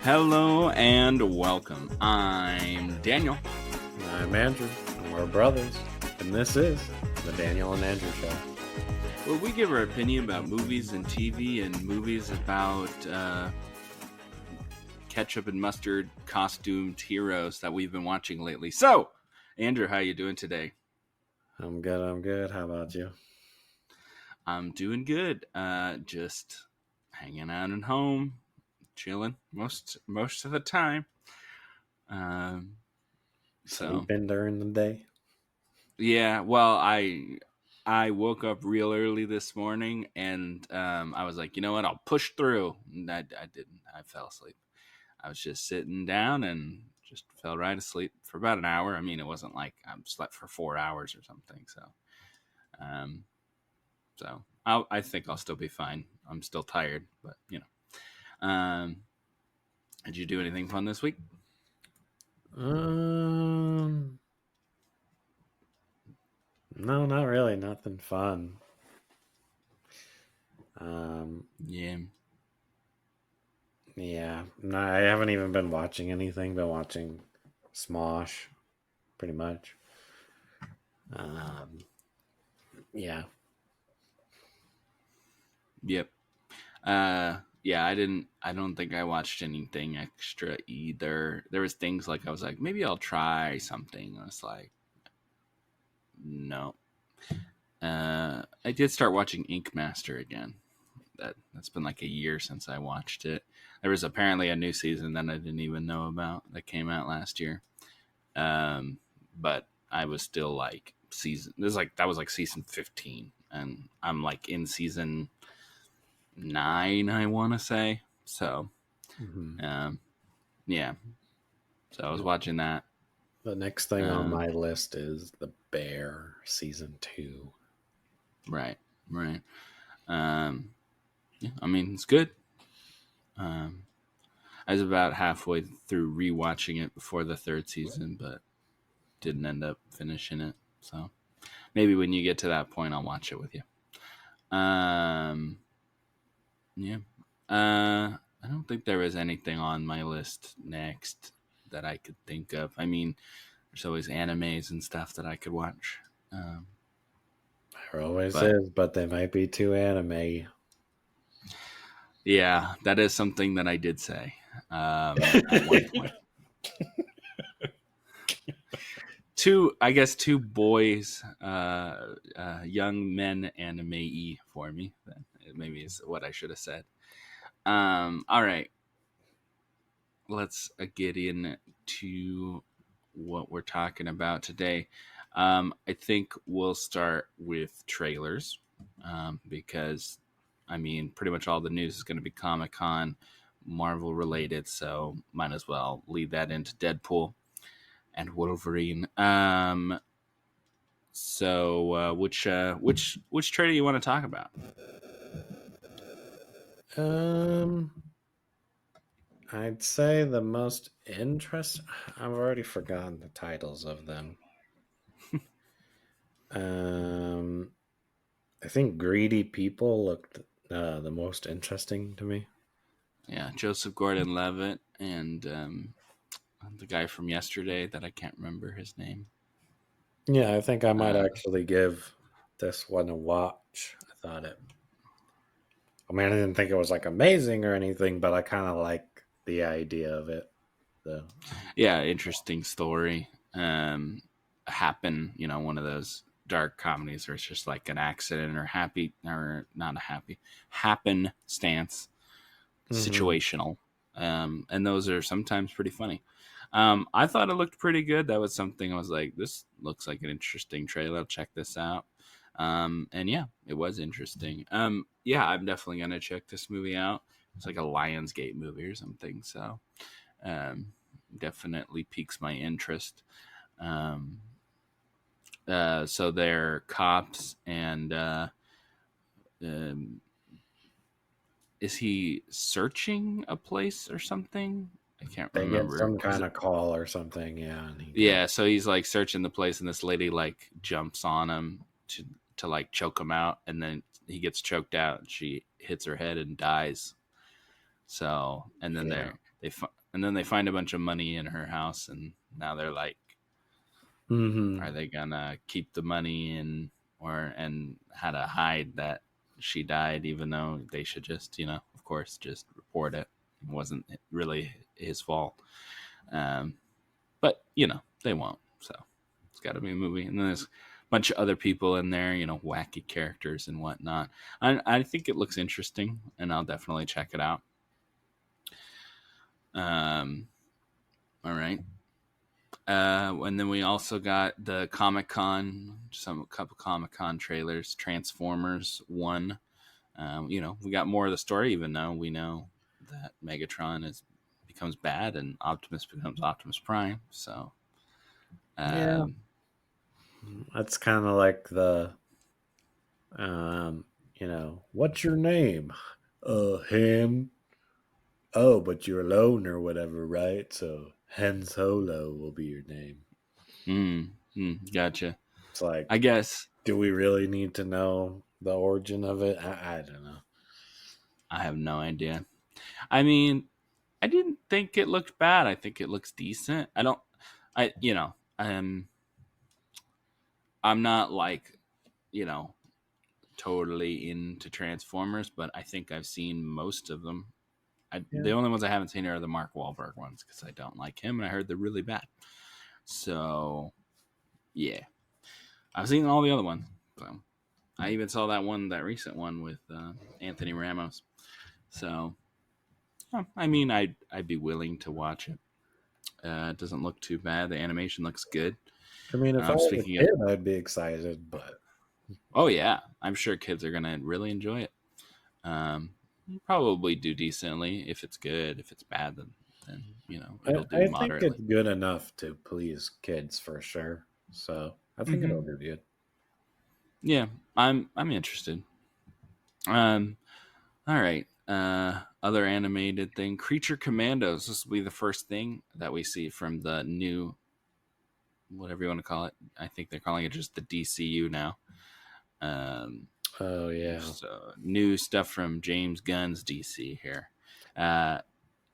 Hello and welcome. I'm Daniel. I'm Andrew, and we're brothers, and this is the Daniel and Andrew Show. Where we give our opinion about movies and TV and movies about ketchup and mustard costumed heroes that we've been watching lately. So, Andrew, how you doing today? I'm good. How about you? I'm doing good. Just hanging out at home, chilling most of the time. Sleeping during the day? Yeah, well, I woke up real early this morning, and I was like, you know what, I'll push through. And I didn't. I fell asleep. I was just sitting down and just fell right asleep for about an hour. I mean, it wasn't like I slept for 4 hours or something. Um, I think I'll still be fine. I'm still tired, but you know. Did you do anything fun this week? No, not really. Nothing fun. Yeah. Yeah. No, I haven't even been watching anything. Been watching Smosh, pretty much. Yeah. Yep. Yeah, I don't think I watched anything extra either. There was things like I was like, maybe I'll try something. I was like, no. I did start watching Ink Master again. That's been like a year since I watched it. There was apparently a new season that I didn't even know about that came out last year. But I was still like that was like season 15, and I'm like in season 9, I want to say. So, yeah. So I was watching that. The next thing on my list is The Bear season 2. Right. Yeah, I mean, it's good. I was about halfway through rewatching it before the third season, but didn't end up finishing it. So maybe when you get to that point, I'll watch it with you. Yeah. I don't think there was anything on my list next that I could think of. I mean, there's always animes and stuff that I could watch. There always is, but they might be too anime. Yeah, that is something that I did say at one point. Two boys, young men anime-y for me. That maybe is what I should have said. All right, let's get into what we're talking about today. I think we'll start with trailers because, I mean, pretty much all the news is going to be Comic-Con, Marvel related, so might as well lead that into Deadpool and Wolverine. So which trailer you want to talk about? I'd say the most interesting. I've already forgotten the titles of them. I think Greedy People looked the most interesting to me. Yeah, Joseph Gordon-Levitt and the guy from yesterday that I can't remember his name. Yeah, I think I might actually give this one a watch. I didn't think it was like amazing or anything, but I kind of like the idea of it. So. Yeah, interesting story. Happen, one of those dark comedies where it's just like an accident or not a happy happenstance, situational. And those are sometimes pretty funny. I thought it looked pretty good. That was something I was like, this looks like an interesting trailer. I'll check this out. And yeah, it was interesting. Yeah, I'm definitely gonna check this movie out. It's like a Lionsgate movie or something, so definitely piques my interest. So they're cops, and is he searching a place or something? I can't remember. They get some kind of call or something, yeah. Yeah, so he's like searching the place, and this lady like jumps on him to like choke him out, and then he gets choked out, and she hits her head and dies. So, and then they're and then they find a bunch of money in her house, and now they're like, Mm-hmm. are they gonna keep the money and how to hide that she died, even though they should just, of course, just report it. It wasn't really his fault. Um, but they won't. So it's got to be a movie. And then there's a bunch of other people in there, wacky characters and whatnot. I think it looks interesting, and I'll definitely check it out. Um, all right. And then we also got the Comic Con, some couple Comic Con trailers. Transformers One. We got more of the story, even though we know that Megatron becomes bad and Optimus becomes Optimus Prime. So, Yeah, um, that's kind of like what's your name? Him. Oh, but you're alone or whatever, right? So Han Solo will be your name. gotcha. It's like, I guess do we really need to know the origin of it? I don't know. I have no idea. I mean, I didn't think it looked bad. I think it looks decent. I don't. I I'm not like you know totally into Transformers, but I think I've seen most of them. Yeah. The only ones I haven't seen are the Mark Wahlberg ones because I don't like him, and I heard they're really bad. So yeah, I've seen all the other ones. So I even saw that recent one with Anthony Ramos. So I mean, I'd be willing to watch it. It doesn't look too bad. The animation looks good. I mean, if I was a Speaking of, kid, I'd be excited, but oh yeah, I'm sure kids are gonna really enjoy it. Um, probably do decently if it's good. If it's bad, then it'll do I think moderately. it's good enough to please kids for sure. So I think it'll Hmm. do good. Yeah, I'm interested. Um, all right. Other animated thing, Creature Commandos. This will be the first thing that we see from the new, whatever you want to call it. I think they're calling it just the DCU now. Um, Oh yeah. so new stuff from James Gunn's DC here. Uh,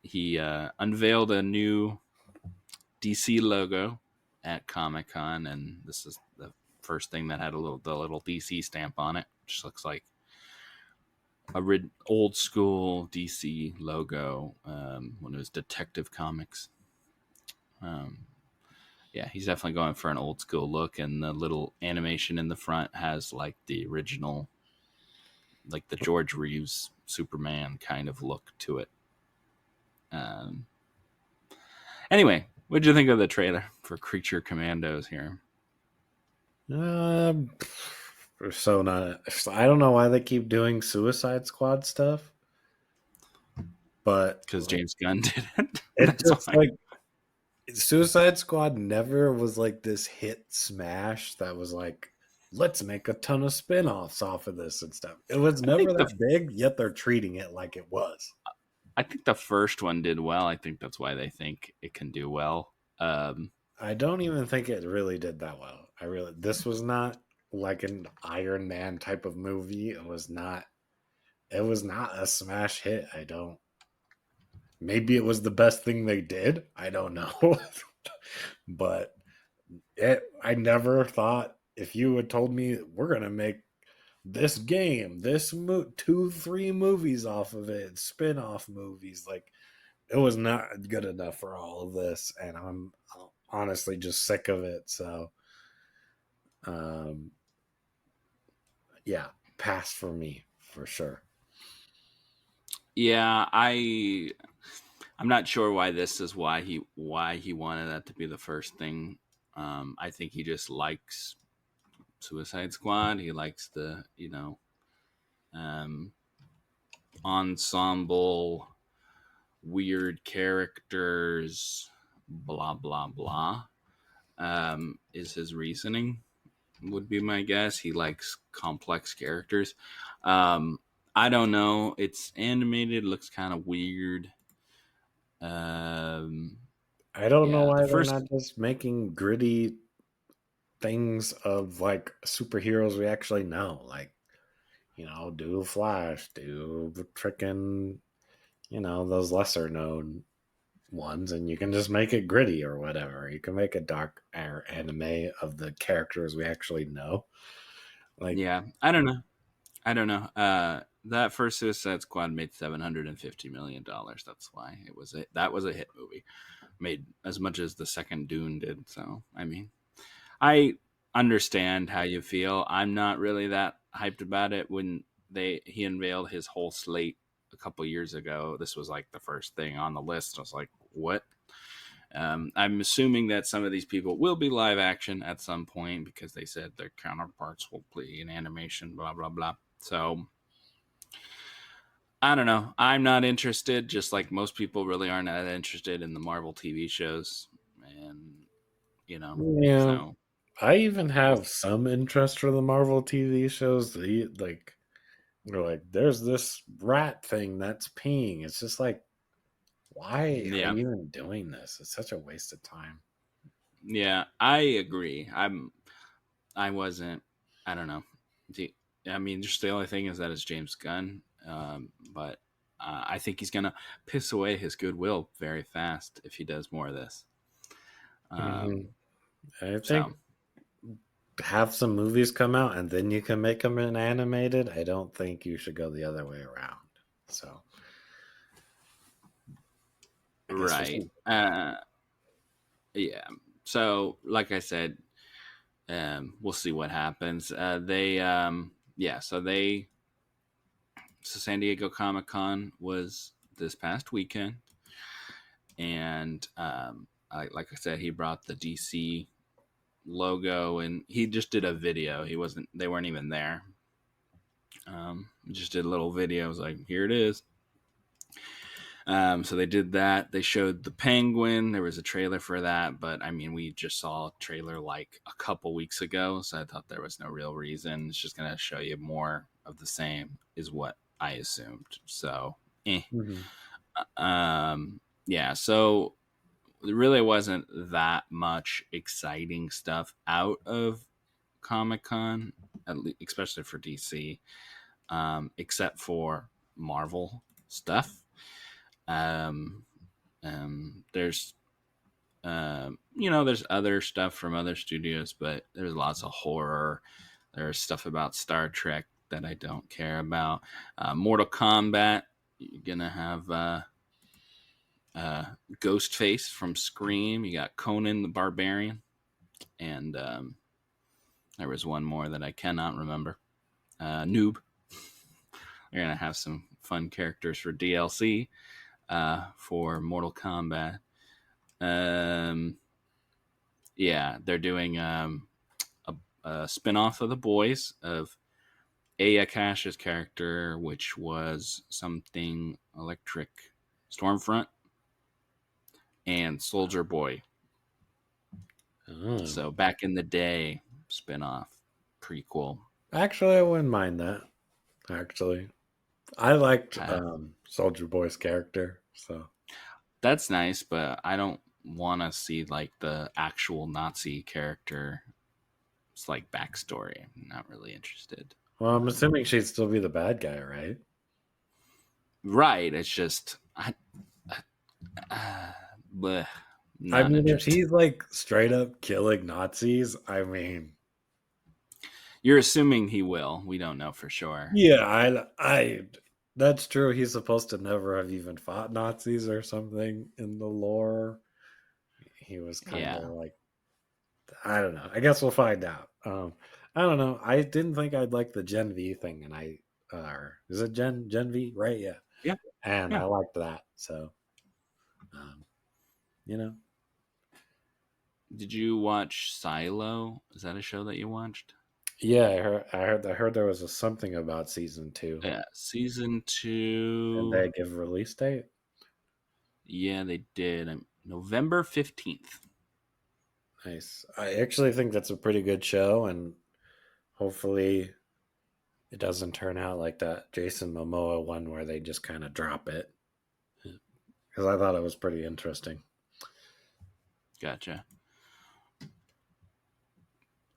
he unveiled a new DC logo at Comic Con, and this is the first thing that had the little DC stamp on it, which looks like old school DC logo when it was Detective Comics. Um, yeah, he's definitely going for an old school look, and the little animation in the front has like the original, like the George Reeves Superman kind of look to it. Um, anyway, what did you think of the trailer for Creature Commandos here? Um, so not. I don't know why they keep doing Suicide Squad stuff, but Because James Gunn did it. it That's just why. like Suicide Squad never was like this hit smash that was like, let's make a ton of spin-offs off of this and stuff. It was I never think the that big, yet they're treating it like it was. I think the first one did well. I think that's why they think it can do well. I don't even think it really did that well. This was not like an Iron Man type of movie. It was not a smash hit. I don't Maybe it was the best thing they did. I don't know. But I never thought if you had told me we're going to make this game, two, three movies off of it, spin-off movies, like it was not good enough for all of this. And I'm honestly just sick of it. So, um, yeah, pass for me for sure. yeah, I'm not sure why this is why he wanted that to be the first thing. I think he just likes Suicide Squad. He likes the um, ensemble, weird characters, blah blah blah. Is his reasoning? Would be my guess. He likes complex characters. Um, I don't know. It's animated. Looks kind of weird. Um, I don't know yeah, the why they're first. not just making gritty things of like superheroes we actually know. Like, do Flash, do freaking, those lesser known. ones, and you can just make it gritty or whatever. You can make a dark anime of the characters we actually know. Like, Yeah, I don't know. I don't know. That first Suicide Squad made $750 million. That's why that was a hit movie. Made as much as the second Dune did. So I mean, I understand how you feel. I'm not really that hyped about it. When he unveiled his whole slate a couple years ago, this was like the first thing on the list. I was like, what? I'm assuming that some of these people will be live action at some point because they said their counterparts will be in animation, blah, blah, blah. So I don't know. I'm not interested, just like most people really aren't that interested in the Marvel TV shows. And, you know, yeah, so I even we'll have some interest for the Marvel TV shows. Like, they're like, there's this rat thing that's peeing. It's just like, why are yeah. you even doing this? It's such a waste of time. Yeah, I agree. I wasn't, I don't know. The, I mean, just the only thing is that it's James Gunn. But I think he's going to piss away his goodwill very fast if he does more of this. Hmm. Um, I think so, have some movies come out and then you can make them in animated. I don't think you should go the other way around. So I guess we'll right. see. Yeah. So, like I said, we'll see what happens. Yeah, so San Diego Comic Con was this past weekend. And like I said, he brought the DC logo and he just did a video. They weren't even there. Just did a little video. I was like, here it is. So they did that. They showed the Penguin. There was a trailer for that, but I mean, we just saw a trailer like a couple weeks ago, so I thought there was no real reason. It's just gonna show you more of the same, is what I assumed. So, eh. Hmm. Yeah. So there really wasn't that much exciting stuff out of Comic Con, especially for DC, except for Marvel stuff. Um, there's there's other stuff from other studios, but there's lots of horror. There's stuff about Star Trek that I don't care about. Mortal Kombat, you're gonna have uh, Ghostface from Scream. You got Conan the Barbarian, and there was one more that I cannot remember. Noob. You're gonna have some fun characters for DLC for Mortal Kombat. Um, yeah, they're doing a spin-off of The Boys of Aya Cash's character, which was something Electric Stormfront and Soldier Boy. Oh. So back in the day, spin-off prequel. Actually, I wouldn't mind that. Actually, I liked Uh, Soldier Boy's character. So that's nice, but I don't want to see like the actual Nazi character. It's like backstory. I'm not really interested. well, I'm Um, assuming she'd still be the bad guy, right? right. It's just bleh, I not mean, if interested. he's like straight up killing Nazis, I mean, You're assuming he will. We don't know for sure. yeah, that's true. He's supposed to never have even fought Nazis or something in the lore. He was kind of Yeah. like, I don't know. I guess we'll find out. I don't know. I didn't think I'd like the Gen V thing, and is it Gen V? Right? Yeah, Yeah. and Yeah. I liked that. So, um, you know, Did you watch Silo? Is that a show that you watched? yeah, I heard there was something about season two, Yeah. Season and 2. they give release date. Yeah, they did. November 15th. Nice. I actually think that's a pretty good show, and hopefully it doesn't turn out like that Jason Momoa one where they just kind of drop it. Because I thought it was pretty interesting. Gotcha.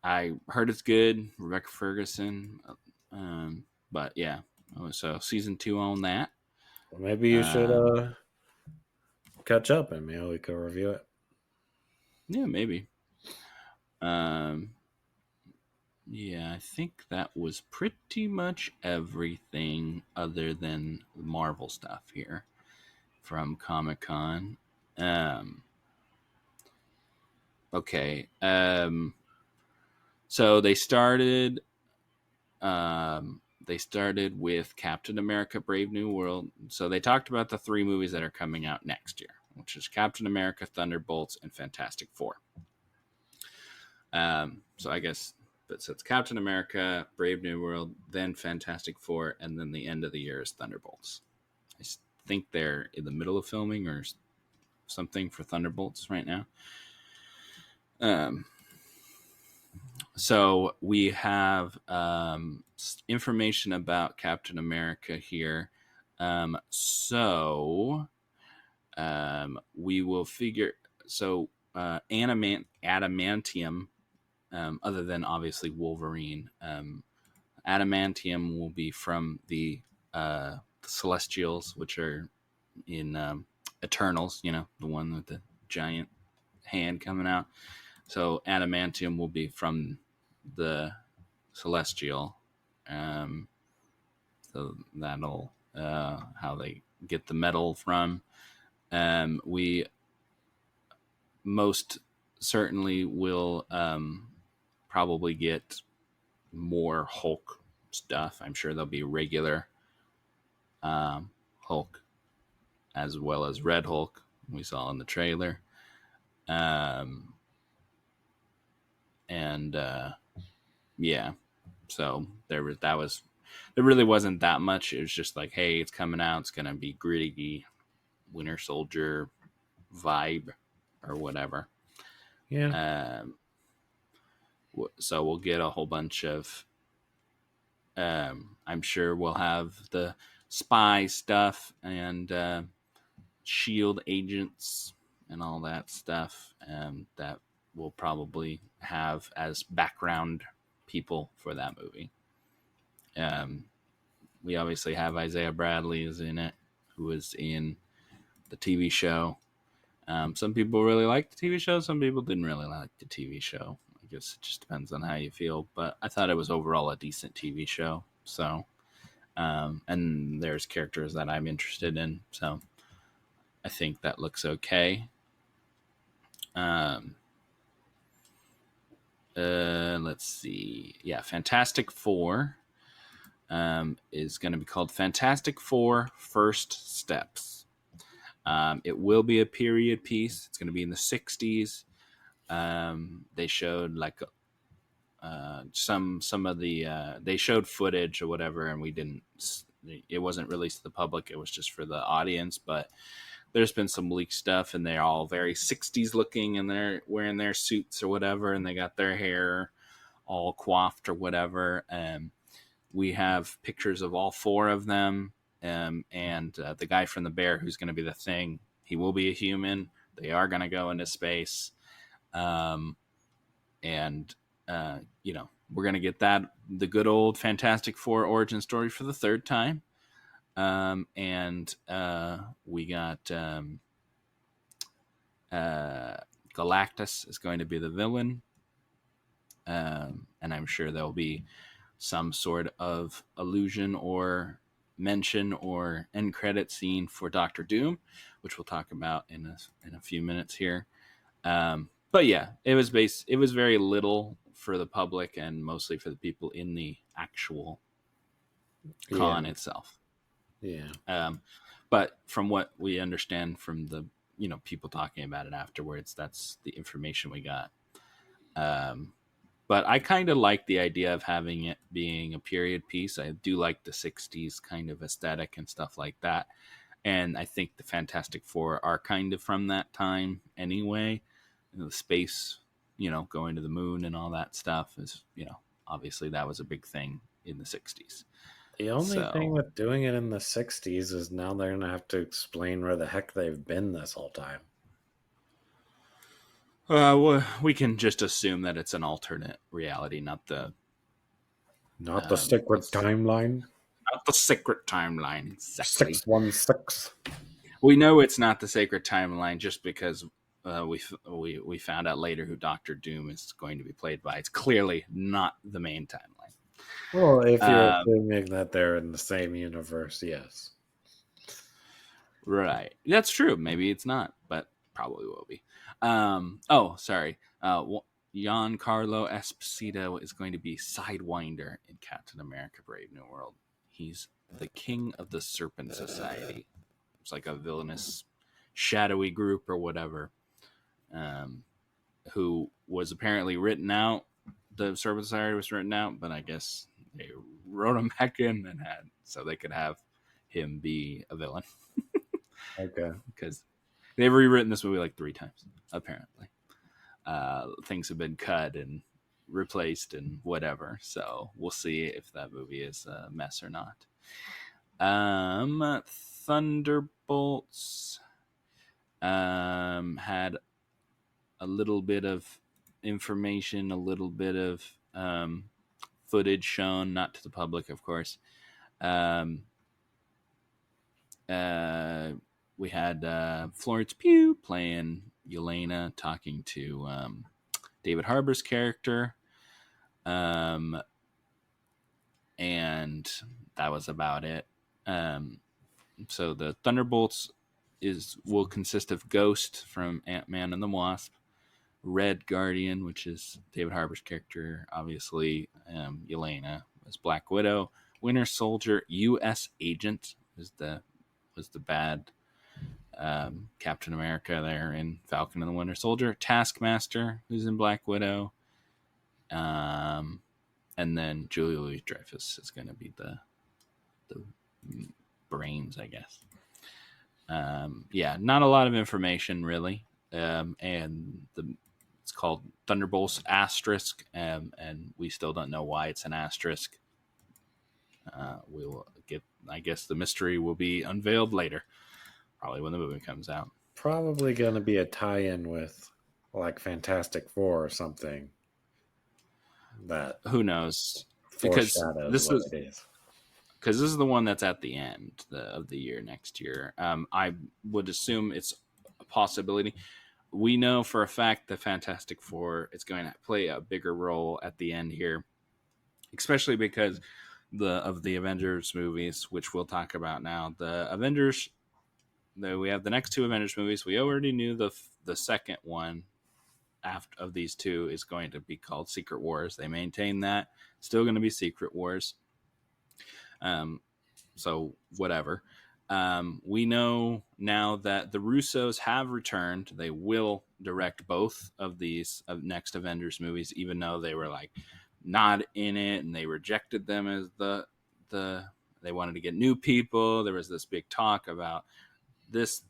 I heard it's good. Rebecca Ferguson. But yeah. So season 2 on that. Well, maybe you should Um, catch up and maybe we could review it. Yeah, maybe. Um, yeah, I think that was pretty much everything other than Marvel stuff here from Comic Con. Um, okay. So they started with Captain America: Brave New World. So they talked about the three movies that are coming out next year, which is Captain America, Thunderbolts, and Fantastic Four. So I guess, but so it's Captain America, Brave New World, then Fantastic Four, and then the end of the year is Thunderbolts. I think they're in the middle of filming or something for Thunderbolts right now. Um, so we have information about Captain America here. We will figure. So adamantium, other than obviously Wolverine, adamantium will be from the Celestials, which are in Eternals. You know, the one with the giant hand coming out. So adamantium will be from the Celestial. Um, so that'll how they get the metal from. We most certainly will probably get more Hulk stuff. I'm sure there'll be regular Hulk as well as Red Hulk we saw in the trailer. Um, and yeah, so there really wasn't that much. It was just like, hey, it's coming out. It's gonna be gritty, Winter Soldier vibe or whatever. Yeah. Um, so we'll get a whole bunch of. I'm sure we'll have the spy stuff and shield agents and all that stuff that we'll probably have as background people for that movie. Um, we obviously have Isaiah Bradley is in it, who was in the TV show. Some people really liked the TV show. Some people didn't really like the TV show. I guess it just depends on how you feel. But I thought it was overall a decent TV show. So, and there's characters that I'm interested in. So I think that looks okay. Um, let's see. Yeah, Fantastic Four is going to be called Fantastic Four First Steps. It will be a period piece. It's going to be in the 60s. They showed like some of the they showed footage or whatever, and we didn't. It wasn't released to the public. It was just for the audience. But there's been some leaked stuff, and they're all very 60s looking, and they're wearing their suits or whatever, and they got their hair all coiffed or whatever. We have pictures of all four of them, and the guy from the bear who's going to be the Thing. He will be a human. They are going to go into space, and we're going to get the good old Fantastic Four origin story for the third time. And we got Galactus is going to be the villain, and I'm sure there'll be some sort of allusion or mention or end credit scene for Doctor Doom, which we'll talk about in a few minutes here. But yeah, it was very little for the public and mostly for the people in the actual con itself. Yeah. But from what we understand from the people talking about it afterwards, that's the information we got. But I kind of like the idea of having it being a period piece. I do like the 60s kind of aesthetic and stuff like that. And I think the Fantastic Four are kind of from that time anyway. The space, going to the moon and all that stuff is, obviously that was a big thing in the 60s. The only thing with doing it in the 60s is now they're going to have to explain where the heck they've been this whole time. Well, we can just assume that it's an alternate reality, not the secret timeline. Not the secret timeline, exactly. 616. We know it's not the sacred timeline just because we found out later who Doctor Doom is going to be played by. It's clearly not the main timeline. Well, if you're Um, assuming that they're in the same universe, yes. right, that's true. Maybe it's not, but probably will be. Oh, sorry. Giancarlo Esposito is going to be Sidewinder in Captain America: Brave New World. He's the king of the Serpent Society. It's like a villainous, shadowy group or whatever, um, who was apparently written out. The Serpent Society was written out, but I guess they wrote him back in and had so they could have him be a villain Okay. because they've rewritten this movie like 3 times apparently. Things have been cut and replaced and whatever. So we'll see if that movie is a mess or not. Thunderbolts had a little bit of information, a little bit of footage shown, not to the public, of course. Um, we had Florence Pugh playing Yelena, talking to David Harbour's character. And that was about it. So the Thunderbolts will consist of Ghost from Ant-Man and the Wasp, Red Guardian, which is David Harbour's character, obviously. Yelena was Black Widow. Winter Soldier, U.S. Agent was the bad Captain America there in Falcon and the Winter Soldier. Taskmaster, who's in Black Widow. And then Julia Louis-Dreyfus is going to be the brains, I guess. Yeah, not a lot of information really, and it's called Thunderbolts asterisk, and we still don't know why it's an asterisk. We will get. I guess the mystery will be unveiled later, probably when the movie comes out. Probably going to be a tie-in with like Fantastic Four or something that Who knows? Because foreshadows this what is it is. because this is the one that's at the end of the year next year. I would assume it's a possibility. We know for a fact that Fantastic Four is going to play a bigger role at the end here, especially because the Avengers movies, which we'll talk about now. The Avengers, we have the next 2 Avengers movies. We already knew the second one after of these 2 is going to be called Secret Wars. They maintain that still going to be Secret Wars. So whatever. We know now that the Russos have returned. They will direct both of these next Avengers movies, even though they were like not in it and they rejected them as the they wanted to get new people. There was this big talk about this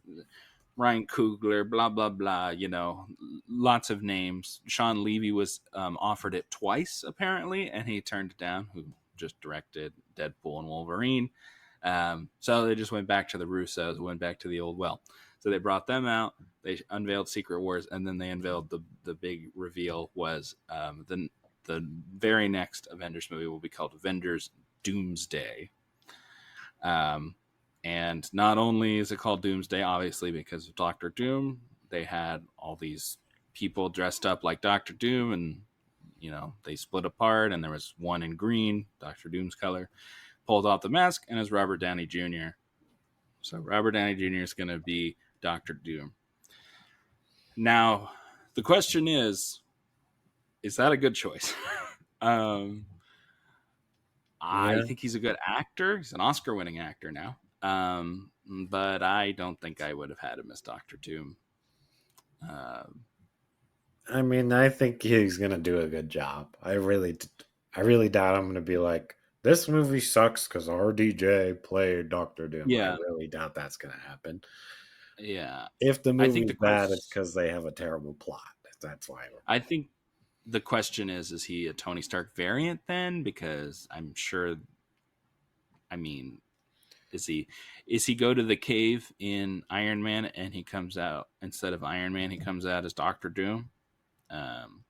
Ryan Coogler, blah blah blah. Lots of names. Sean Levy was offered it twice apparently, and he turned it down. Who just directed Deadpool and Wolverine. So they just went back to the Russos, went back to the old well. So they brought them out. They unveiled Secret Wars, and then they unveiled the big reveal was the very next Avengers movie will be called Avengers Doomsday. And not only is it called Doomsday, obviously because of Doctor Doom, they had all these people dressed up like Doctor Doom, and they split apart, and there was one in green, Doctor Doom's color, pulled off the mask, and is Robert Downey Jr. So Robert Downey Jr. is going to be Doctor Doom. Now, the question is that a good choice? I Yeah. think he's a good actor. He's an Oscar-winning actor now. But I don't think I would have had him as Doctor Doom. I mean, I think he's going to do a good job. I really doubt I'm going to be like, this movie sucks because RDJ played Doctor Doom. I Yeah, really doubt that's going to happen. yeah. If the I think movie's the bad, it's question. because they have a terrible plot. That's why. I think the question is he a Tony Stark variant then? Because I'm sure. I mean, is he go to the cave in Iron Man and he comes out instead of Iron Man, he comes out as Doctor Doom? Um,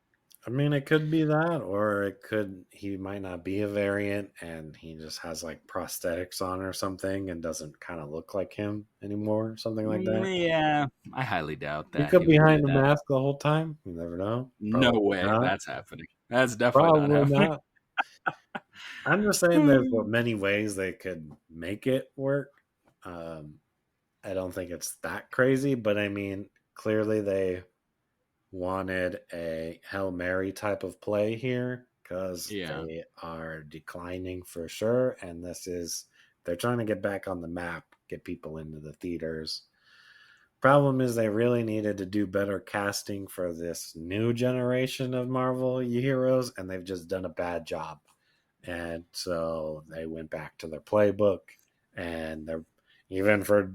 I mean, it could be that, or it could he might not be a variant and he just has like prosthetics on or something and doesn't kind of look like him anymore, something like that. Yeah, I highly doubt He that could he be would do behind the that. mask the whole time. You never know. No Probably way not. that's happening. That's definitely not Probably happening. not. I'm just saying there's many ways they could make it work. Um, I don't think it's that crazy, but I mean, clearly they wanted a Hail Mary type of play here because Yeah. they are declining for sure. And they're trying to get back on the map, get people into the theaters. Problem is, they really needed to do better casting for this new generation of Marvel heroes, and they've just done a bad job. And so they went back to their playbook, and they're even for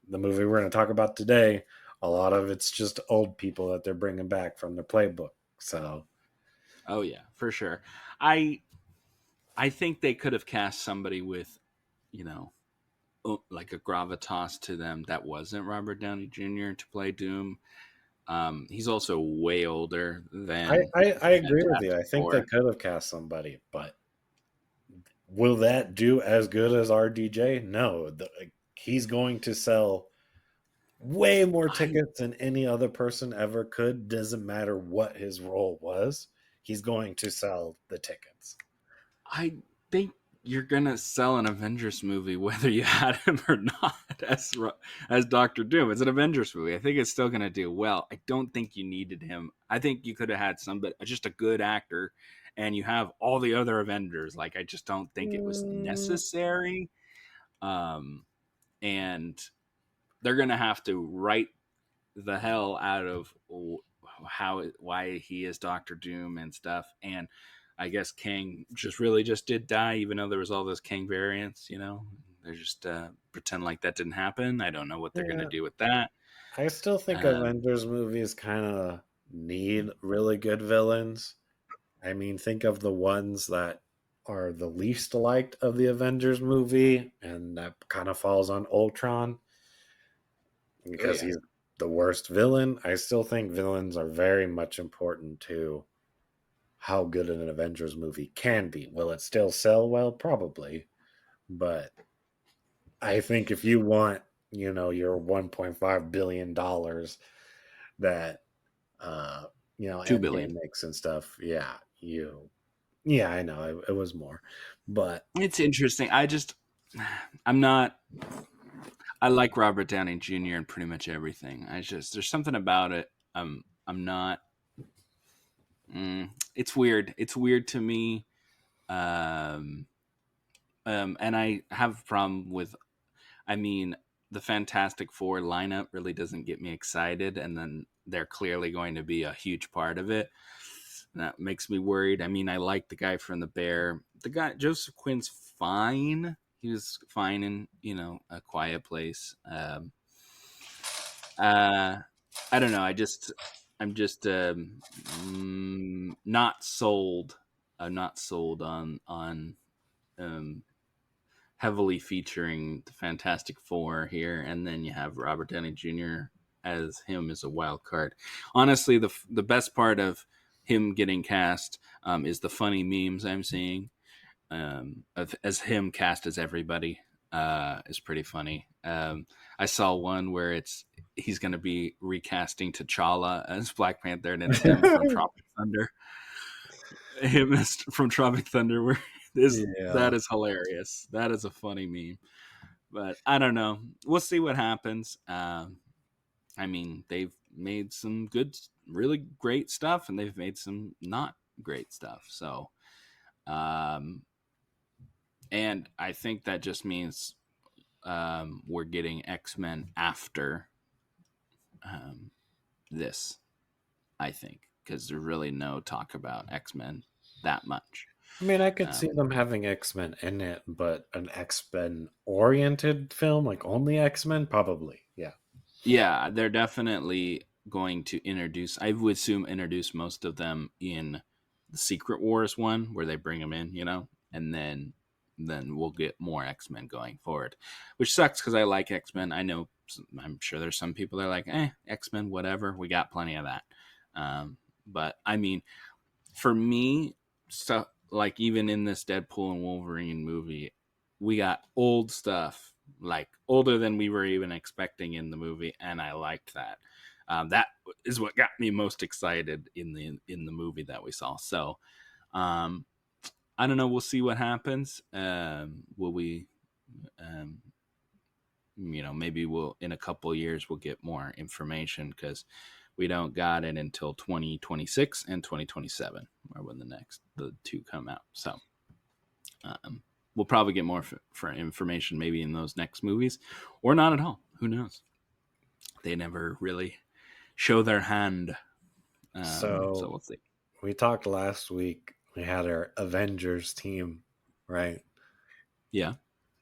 the movie we're going to talk about today, a lot of it's just old people that they're bringing back from the playbook. So Oh yeah, for sure. I I think they could have cast somebody with, you know, like a gravitas to them that wasn't Robert Downey Jr. to play Doom. He's also way older than I the agree with you. Fantastic I think they Four. could have cast somebody, but will that do as good as RDJ? No, he's going to sell way more I tickets than any other person ever could. Doesn't matter what his role was, he's going to sell the tickets. I think you're gonna sell an Avengers movie whether you had him or not as Doctor Doom. It's an Avengers movie. I think it's still gonna do well. I don't think you needed him. I think you could have had somebody, just a good actor, and you have all the other Avengers. Like I just don't think it was Mm, necessary. Um, and they're gonna have to write the hell out of why he is Doctor Doom and stuff. And I guess Kang just did die, even though there was all those Kang variants. They're just pretend like that didn't happen. I don't know what they're gonna yeah, do with that. I still think Um, Avengers movies kind of need really good villains. I mean, think of the ones that are the least liked of the Avengers movie, and that kind of falls on Ultron oh because yeah, he's the worst villain. I still think villains are very much important to how good an Avengers movie can be. Will it still sell well? Probably. But I think if you want, your $1.5 billion that, uh, $2 billion. Endgame makes and stuff, yeah, I know it was more. But It's interesting. I'm not. I like Robert Downey Jr. in pretty much everything. There's something about it. I'm not. It's weird. It's weird to me. Um, and I have a problem with. I mean, the Fantastic Four lineup really doesn't get me excited, and then they're clearly going to be a huge part of it. And that makes me worried. I mean, I like the guy from The Bear. The guy Joseph Quinn's fine. He was fine in A Quiet Place. Uh, I don't know. I'm just not sold. I'm not sold on um, heavily featuring the Fantastic Four here, and then you have Robert Downey Jr. as him as a wild card. Honestly, the best part of him getting cast is the funny memes I'm seeing as him cast as everybody is pretty funny. I saw one where he's going to be recasting T'Challa as Black Panther, and it's him from Tropic Thunder. Him as from Tropic Thunder, where yeah, that is hilarious. That is a funny meme. But I don't know. We'll see what happens. I mean, they've made some good, really great stuff, and they've made some not great stuff. So, um, and I think that just means we're getting X-Men after um, this. I think because there's really no talk about X-Men that much. I mean, I could see Um, them having X-Men in it, but an X-Men oriented film, like only X-Men, probably. Yeah. yeah, they're definitely going to introduce. I would assume introduce most of them in the Secret Wars one, where they bring them in, and then we'll get more X Men going forward, which sucks because I like X Men. I know I'm sure there's some people that are like, X Men, whatever. We got plenty of that. But I mean, for me, stuff like even in this Deadpool and Wolverine movie, we got old stuff, like older than we were even expecting in the movie, and I liked that. That is what got me most excited in the movie that we saw. So, um, I don't know. We'll see what happens. Will we? Um, maybe we'll in a couple years we'll get more information because we don't got it until 2026 and 2027 or when the two come out. So um, we'll probably get more for information maybe in those next movies or not at all. Who knows? They never really show their hand. So So we'll see. we talked last week. We had our Avengers team, right? Yeah.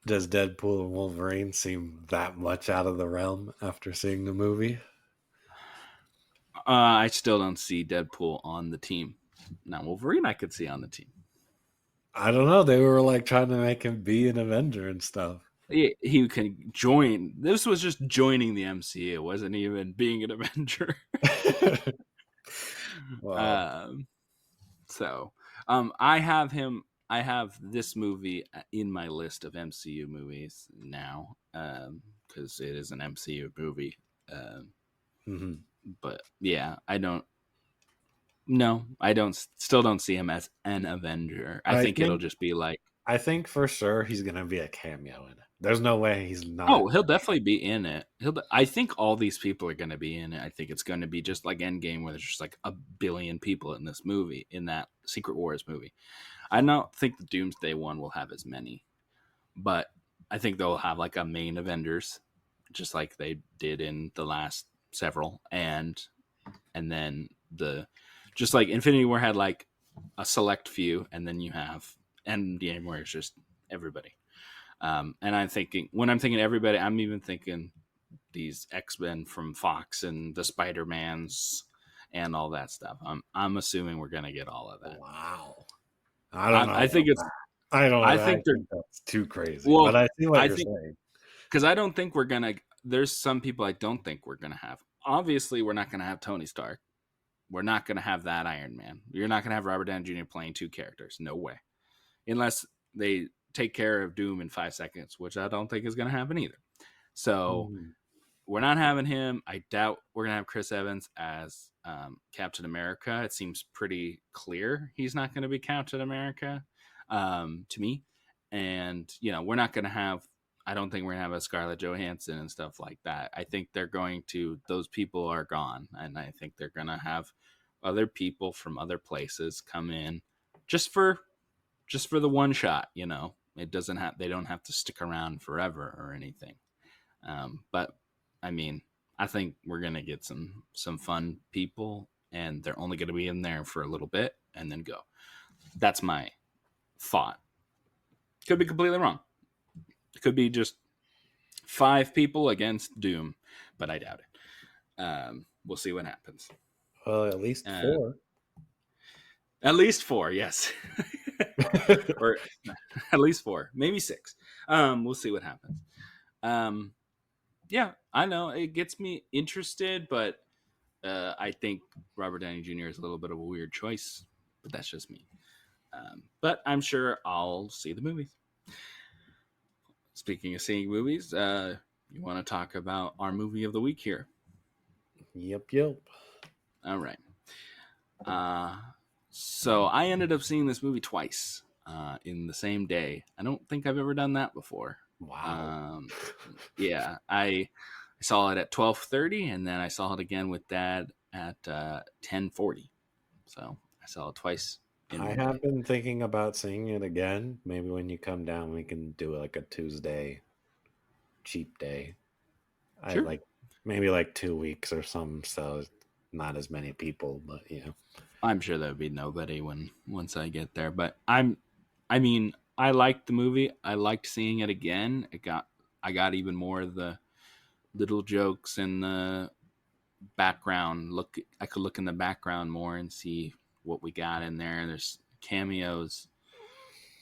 Does Deadpool and Wolverine seem that much out of the realm after seeing the movie? I still don't see Deadpool on the team. Now Wolverine I could see on the team. I don't know. They were like trying to make him be an Avenger and stuff. He can join. This was just joining the MCU. It wasn't even being an Avenger. Well, um, I have him. I have this movie in my list of MCU movies now because it is an MCU movie. Um, mhm. but yeah, I don't. No, I don't. Still don't see him as an Avenger. I I think it'll think just be like, I think for sure he's gonna be a cameo in it. There's no way he's not. oh, he'll definitely be in it. I think all these people are going to be in it. I think it's going to be just like Endgame, where there's just like a billion people in this movie, in that Secret Wars movie. I don't think the Doomsday one will have as many, but I think they'll have like a main Avengers, just like they did in the last several, and then the just like Infinity War had like a select few, and then you have Endgame where it's just everybody. And I'm thinking when I'm thinking everybody, I'm even thinking these X-Men from Fox and the Spider-Mans and all that stuff. I'm assuming we're gonna get all of that. Wow. I don't know I think about it's that. I don't. I I think they're think that's too crazy. But well. I see what I you're think saying. because I don't think we're gonna. There's some people I don't think we're gonna have. Obviously, we're not gonna have Tony Stark. We're not gonna have that Iron Man. You're not gonna have Robert Downey Jr. playing two characters. No way. Unless they take care of Doom in 5 seconds, which I don't think is gonna happen either. So Mhm. we're not having him. I doubt we're gonna have Chris Evans as Captain America. It seems pretty clear he's not going to be Captain America to me. And we're not going to have. I don't think we're gonna have a Scarlett Johansson and stuff like that. I think they're going to. Those people are gone, and I think they're gonna have other people from other places come in just for the one shot. It doesn't have. They don't have to stick around forever or anything. But I mean, I think we're gonna get some fun people, and they're only gonna be in there for a little bit and then go. That's my thought. Could be completely wrong. It could be just 5 people against Doom, but I doubt it. We'll see what happens. Well, at least Uh, 4. at least 4, yes, or at least 4, maybe 6. We'll see what happens. Um, yeah, I know it gets me interested, but I think Robert Downey Jr. is a little bit of a weird choice, but that's just me. But I'm sure I'll see the movies. Speaking of seeing movies, you want to talk about our movie of the week here? Yep, yep. All right. Uh, so I ended up seeing this movie twice in the same day. I don't think I've ever done that before. Wow. Um, yeah, I saw it at 12:30, and then I saw it again with Dad at 10:40. So I saw it twice in I one have day. been thinking about seeing it again. Maybe when you come down, we can do like a Tuesday cheap day. I Sure. like maybe like 2 weeks or something, so it's not as many people, but I'm sure there'll be nobody once I get there. But I liked the movie. I liked seeing it again. I got even more of the little jokes in the background. I could look in the background more and see what we got in there. There's cameos,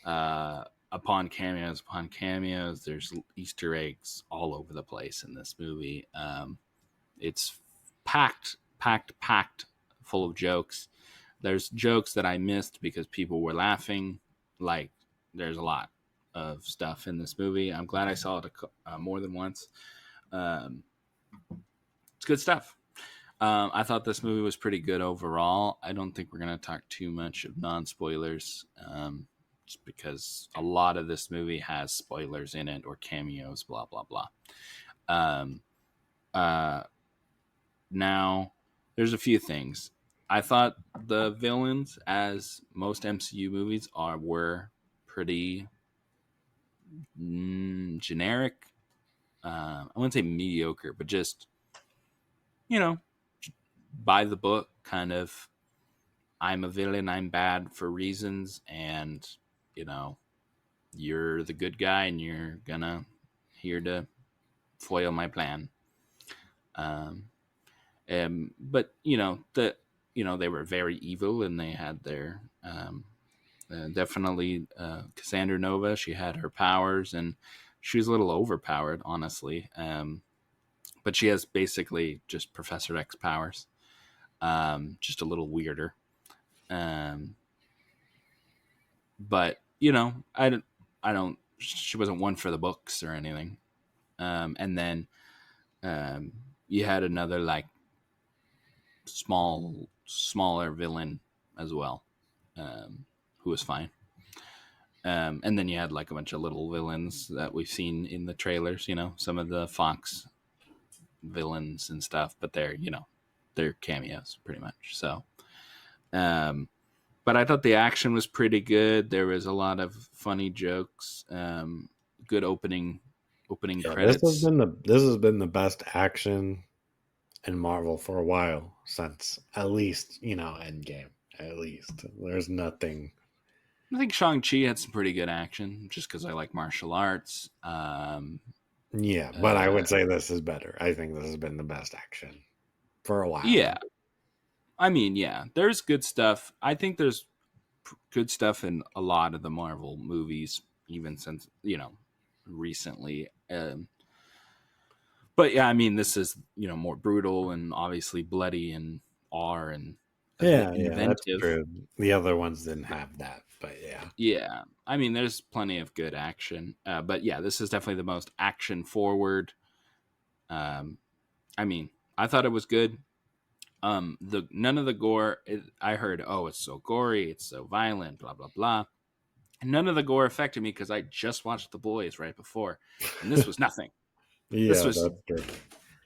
upon cameos upon cameos. There's Easter eggs all over the place in this movie. It's packed full of jokes. there's jokes that I missed because people were laughing. Like, there's a lot of stuff in this movie. I'm glad I saw it more than once. Um, it's good stuff. I thought this movie was pretty good overall. I don't think we're going to talk too much of non spoilers, just because a lot of this movie has spoilers in it or cameos, blah, blah, blah. Um, uh, Now, there's a few things. I thought the villains, as most MCU movies are, were pretty generic. I wouldn't say mediocre, but just, you know, by the book kind of. I'm a villain, I'm bad for reasons, and, you know, you're the good guy and you're gonna here to foil my plan. Um, but they were very evil and they had their definitely Cassandra Nova. She had her powers and she was a little overpowered, honestly. But she has basically just Professor X powers, just a little weirder. Um, but I don't. She wasn't one for the books or anything. And then um, you had another like smaller villain as well, who was fine. And then you had like a bunch of little villains that we've seen in the trailers. Some of the Fox villains and stuff, but they're cameos pretty much. So, but I thought the action was pretty good. There was a lot of funny jokes. Good opening Yeah, this has credits. been the best action in Marvel for a while, since at least, Endgame. At least there's nothing. I think Shang-Chi had some pretty good action, just because I like martial arts. Yeah, but I Uh, would say this is better. I think this has been the best action for a while. yeah, I mean, yeah, there's good stuff. I think there's good stuff in a lot of the Marvel movies, even since recently. But yeah, I mean, this is more brutal and obviously bloody and R and Yeah, that's inventive. true. The other ones didn't have that, but yeah. Yeah, I mean, there's plenty of good action, but yeah, this is definitely the most action forward. Um, I mean, I thought it was good. The none of the gore. I heard, oh, it's so gory, it's so violent, blah blah blah. And none of the gore affected me because I just watched The Boys right before, and this was nothing. This Yeah, was that's true.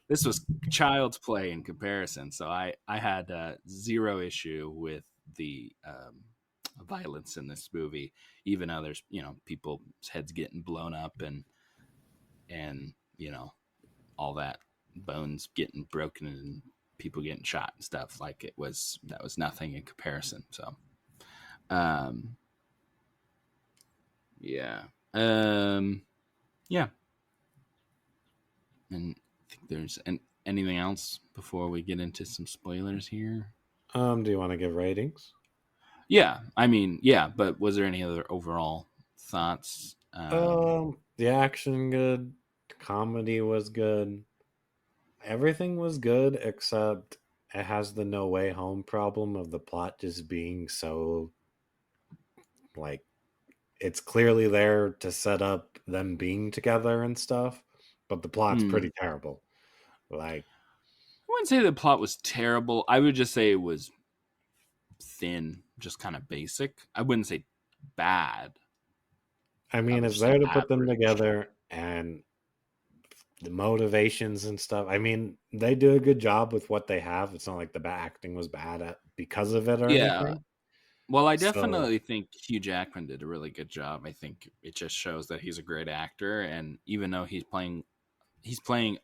this was child's play in comparison. So I had zero issue with the violence in this movie, even though there's people's heads getting blown up and all that, bones getting broken and people getting shot and stuff. Like that was nothing in comparison. So um yeah yeah. And I think there's anything else before we get into some spoilers here. Do you want to give ratings? Yeah, I mean, yeah, but was there any other overall thoughts? The action good, the comedy was good. Everything was good except it has the no way home problem of the plot just being so, like, it's clearly there to set up them being together and stuff, but the plot's Hmm. pretty terrible. Like, I wouldn't say the plot was terrible. I would just say it was thin, just kind of basic. I wouldn't say bad. I I mean, would it's just say there to put them average. together and the motivations and stuff. I mean, they do a good job with what they have. It's not like the acting was bad at because of it or Yeah. anything. Well, I So, definitely think Hugh Jackman did a really good job. I think it just shows that he's a great actor, and even though he's playing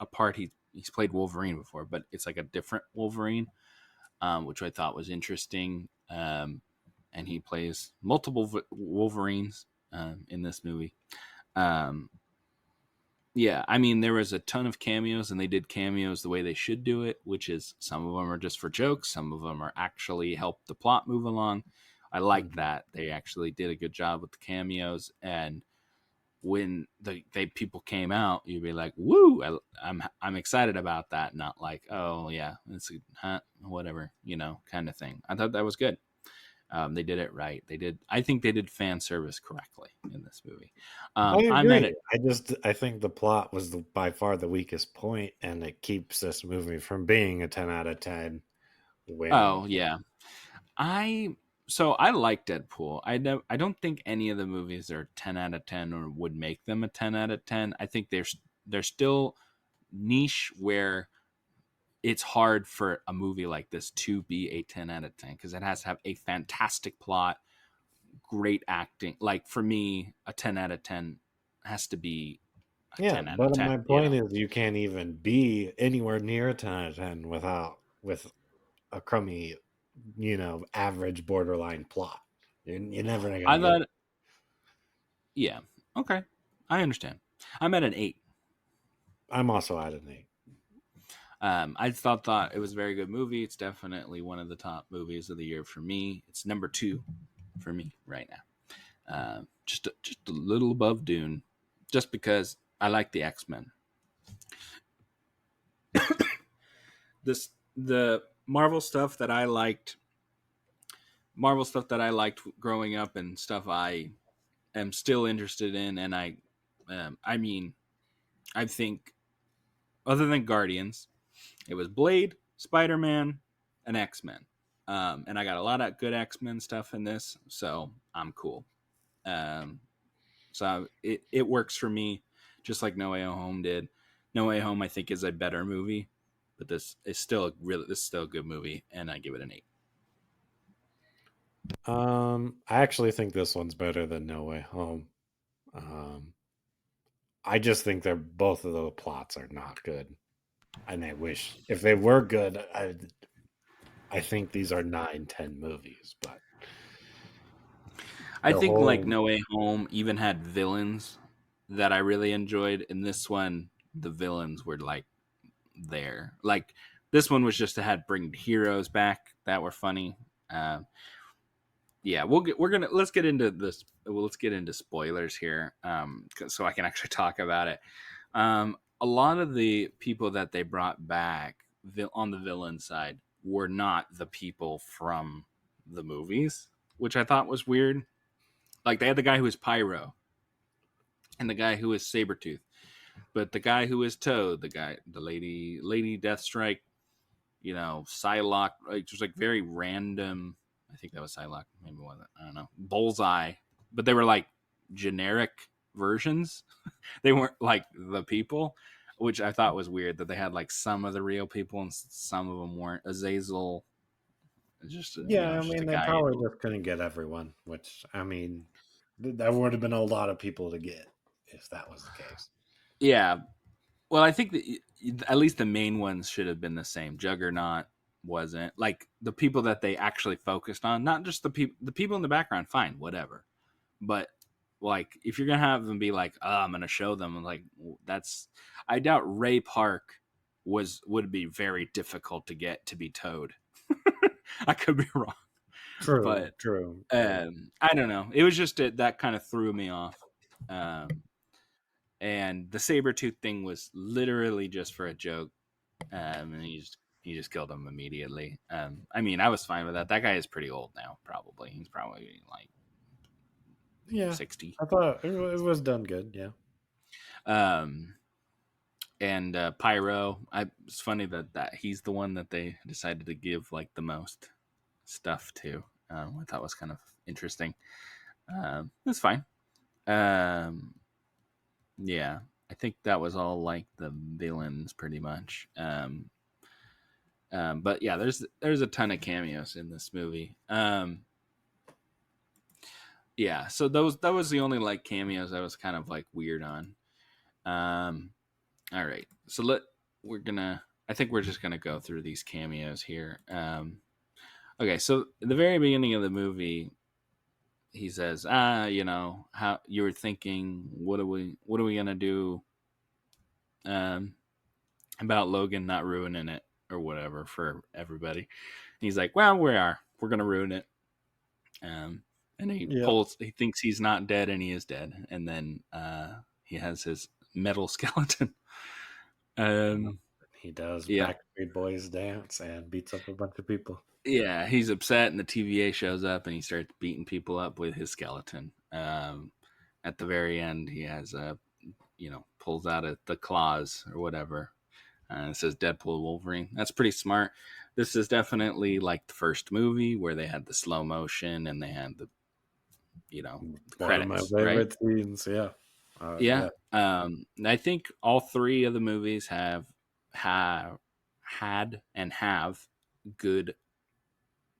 a part he's played Wolverine before, but it's like a different Wolverine, which I thought was interesting. And he plays multiple Wolverines in this movie. Um, yeah, I mean, there was a ton of cameos, and they did cameos the way they should do it, which is some of them are just for jokes, some of them are actually help the plot move along. I like mhm. that they actually did a good job with the cameos, and when they people came out, you'd be like, "Woo!" I'm excited about that. Not like, "Oh yeah, it's whatever," kind of thing. I thought that was good. They did it right. They did. I think they did fan service correctly in this movie. I I'm at agree. it. I think the plot was by far the weakest point, and it keeps this movie from being a 10 out of 10 winning. Oh yeah, I so I like Deadpool. I don't think any of the movies are 10 out of 10 or would make them a 10 out of 10. I think they're still niche where it's hard for a movie like this to be a 10 out of 10 because it has to have a fantastic plot, great acting. Like for me, a 10 out of 10 has to be a Yeah, 10 out of but 10. my point is, you can't even be anywhere near a 10 out of 10 with a crummy, average borderline plot. You're never gonna I get. thought, yeah, okay, I understand. I'm at an 8. I'm also at an 8. I thought it was a very good movie. It's definitely one of the top movies of the year for me. It's number 2 for me right now. Just a little above Dune, just because I like the X-Men. This the Marvel stuff that I liked growing up, and stuff I am still interested in. And I mean, I think other than Guardians, it was Blade, Spider Man, and X Men. And I got a lot of good X Men stuff in this, so I'm cool. Um, so it works for me, just like No Way Home did. No Way Home, I think, is a better movie, but this is still a good movie, and I give it an 8. I actually think this one's better than No Way Home. Um, I just think they're both of the plots are not good, and I wish if they were good, I think these are 9, 10 movies, but I the think like whole No Way Home even had villains that I really enjoyed. In this one, the villains were like there. Like this one was just to had bring heroes back that were funny. Uh, yeah, we're gonna let's get into this. Well, let's get into spoilers here, so I can actually talk about it. A lot of the people that they brought back on the villain side were not the people from the movies, which I thought was weird. Like they had the guy who was Pyro and the guy who was Sabretooth, but the guy who was Toad, the lady Deathstrike, Psylocke, like just like very random. I think that was Psylocke, maybe it wasn't. I don't know. Bullseye, but they were like generic versions. They weren't like the people, which I thought was weird that they had like some of the real people and some of them weren't. Azazel, yeah, I just a mean, they guy. probably just couldn't get everyone, which I mean, that would have been a lot of people to get if that was the case. Yeah, well, I think that at least the main ones should have been the same. Juggernaut wasn't like the people that they actually focused on, not just the people in the background. Fine, whatever, but like if you're gonna have them be like, oh, I'm gonna show them, like that's I doubt Ray Park would be very difficult to get to be Toad. I could be wrong, True, but true, true. I don't know. It was just that kind of threw me off. Um, and the saber tooth thing was literally just for a joke. And he just killed him immediately. I mean, I was fine with that. That guy is pretty old now. Probably he's probably like Yeah, 60. I thought it was done good. Yeah, Um, and Pyro, it's funny that he's the one that they decided to give like the most stuff to. I thought was kind of interesting. That's fine. Um, yeah, I think that was all like the villains pretty much. But yeah, there's a ton of cameos in this movie. Yeah, so that was the only like cameos I was kind of like weird on. Um, all right, so we're gonna. I think we're just gonna go through these cameos here. Okay, so at the very beginning of the movie, he says, how you were thinking, what are we gonna do um, about Logan not ruining it or whatever for everybody? And he's like, well, we're gonna ruin it. Um, and yeah. he thinks he's not dead, and he is dead. And then he has his metal skeleton. Um, He does Yeah. Backstreet Boys dance and beats up a bunch of people. Yeah, he's upset, and the TVA shows up, and he starts beating people up with his skeleton. At the very end, he has a, pulls out the claws or whatever. It says Deadpool Wolverine. That's pretty smart. This is definitely like the first movie where they had the slow motion and they had the One of my credits, right? favorite scenes. Yeah. Yeah. Yeah. I think all three of the movies have had and have good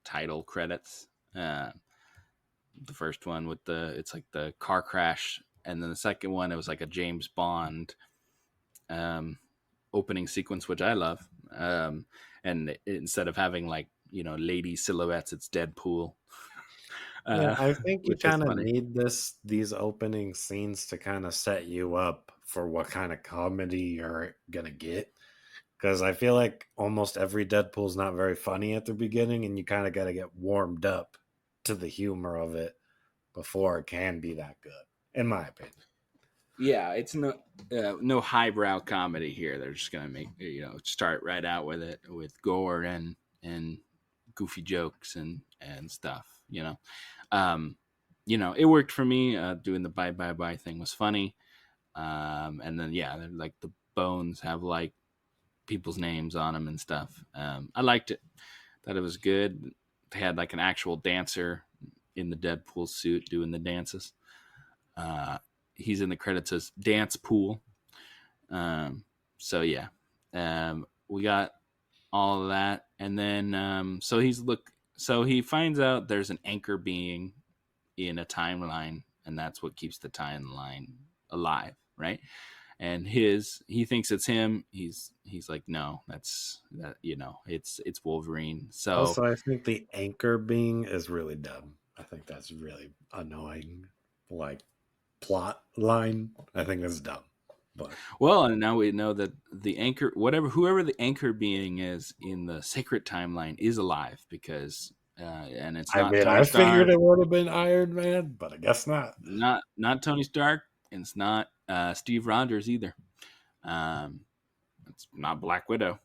title credits. The first one with it's like the car crash, and then the second one it was like a James Bond um, opening sequence, which I love. And instead of having like lady silhouettes, it's Deadpool, Yeah, uh, I think you which is kind of funny. need these opening scenes to kind of set you up for what kind of comedy you're gonna get. Because I feel like almost every Deadpool's not very funny at the beginning, and you kind of got to get warmed up to the humor of it before it can be that good, in my opinion. Yeah, it's no highbrow comedy here. They're just gonna make start right out with it with gore and goofy jokes and stuff. Um, it worked for me. Doing the bye bye bye thing was funny. And then yeah, like the bones have like people's names on them and stuff. I liked it. Thought it was good. They had like an actual dancer in the Deadpool suit doing the dances. Uh, he's in the credits as Dance Pool. So yeah, we got all of that, and then so he finds out there's an anchor being in a timeline, and that's what keeps the timeline alive, right? And he thinks it's him. He's like, no, it's Wolverine. So Also, I think the anchor being is really dumb. I think that's really annoying. Like plot line, I think that's dumb. But well, and now we know that the anchor, whoever the anchor being is in the sacred timeline, is alive because, and it's I not mean, Tony I figured Stark, it would have been Iron Man, but I guess not. not Tony Stark, and it's not Steve Rogers either. Um, it's not Black Widow.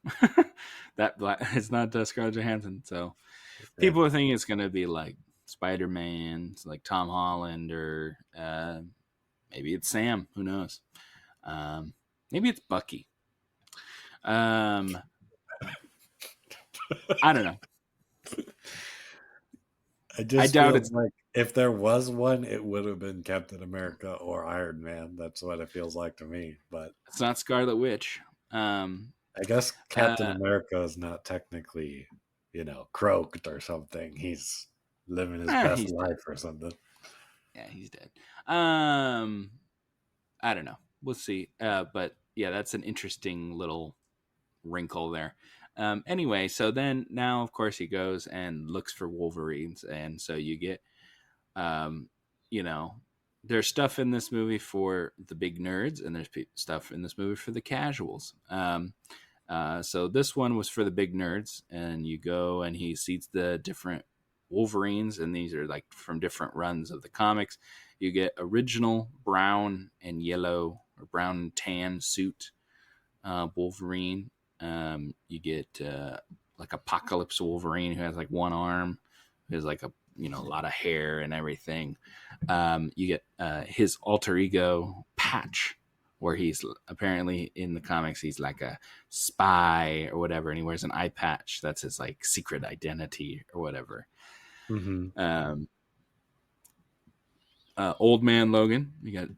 It's not Scarlett Johansson. So Yeah. people are thinking it's gonna be like Spider Man, like Tom Holland, or maybe it's Sam. Who knows? Um, maybe it's Bucky. Um, I don't know. I I just doubt feel it's like if there was one, it would have been Captain America or Iron Man. That's what it feels like to me. But it's not Scarlet Witch. Um, I guess Captain uh, America is not technically, croaked or something. He's living his best he's dead. life or something. Yeah, he's dead. Um, I don't know. We'll see. But yeah, that's an interesting little wrinkle there. Anyway, so then now, of course, he goes and looks for Wolverines, and so you get, um, you know, there's stuff in this movie for the big nerds, and there's stuff in this movie for the casuals. So this one was for the big nerds, and you go and he sees the different Wolverines, and these are like from different runs of the comics. You get original brown and yellow or brown and tan suit Wolverine. You get like Apocalypse Wolverine who has like one arm, who has like a lot of hair and everything. You get his alter ego Patch, where he's apparently in the comics he's like a spy or whatever, and he wears an eye patch. That's his like secret identity or whatever. Mm-hmm. Um, Old Man Logan, you got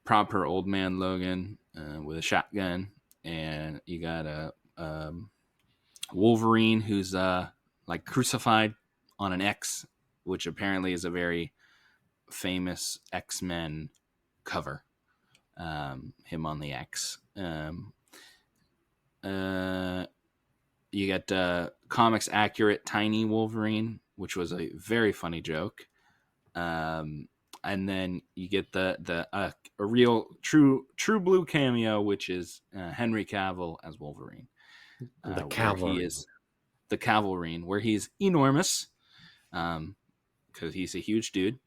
proper Old Man Logan with a shotgun, and you got a Wolverine who's like crucified on an X, which apparently is a very famous X Men cover. Him on the X. Uh, you got comics accurate Tiny Wolverine, which was a very funny joke. Um, and then you get a real true blue cameo, which is Henry Cavill as Wolverine, The where he cavalry. is the Cavalrine, where he's enormous, because he's a huge dude.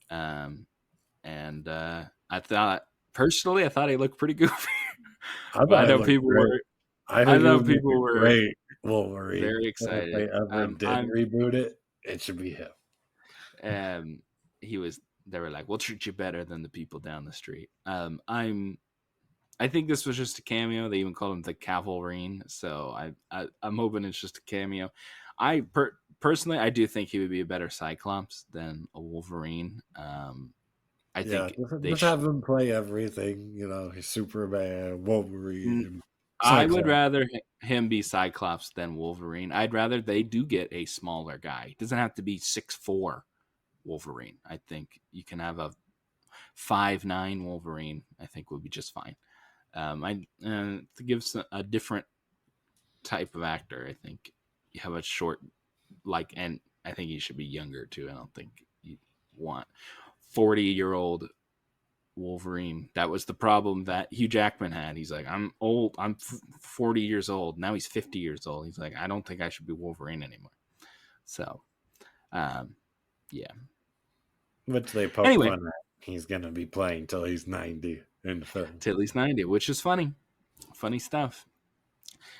Um, and I thought personally, I thought he looked pretty goofy, I but I thought it know looked people great. were. I I think it know would make people a were great Wolverine. very And if they excited. ever did I'm reboot it, it should be him. um he was they were like, we'll treat you better than the people down the street. I think this was just a cameo. They even called him the Cavalrine, so I'm hoping it's just a cameo. Personally, I do think he would be a better Cyclops than a Wolverine. I Yeah, think just have him play everything. He's Superman, mm, Wolverine, I would Cyclops. rather him be Cyclops than Wolverine. I'd rather they do get a smaller guy. It doesn't have to be 6'4" Wolverine. I think you can have a 5'9" Wolverine. I think would be just fine. I to give a different type of actor. I think you have a short, and I think he should be younger too. I don't think you want 40-year-old Wolverine. That was the problem that Hugh Jackman had. He's like, I'm old. I'm 40 years old. Now he's 50 years old. He's like, I don't think I should be Wolverine anymore. So, um, yeah. Which they poke Anyway, fun at. He's gonna be playing till he's 90 in the film. till he's 90, which is funny. Funny stuff.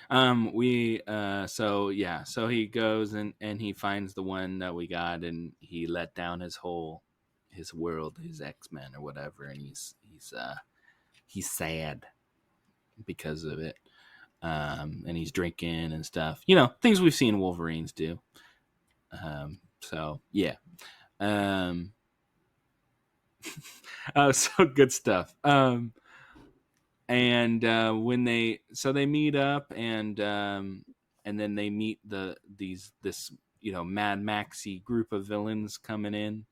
We so yeah, so he goes and he finds the one that we got, and he let down his world, his X-Men or whatever, and he's sad because of it. And he's drinking and stuff, things we've seen Wolverines do. So yeah. um so good stuff. And when they meet up, and then they meet this Mad Maxy group of villains coming in.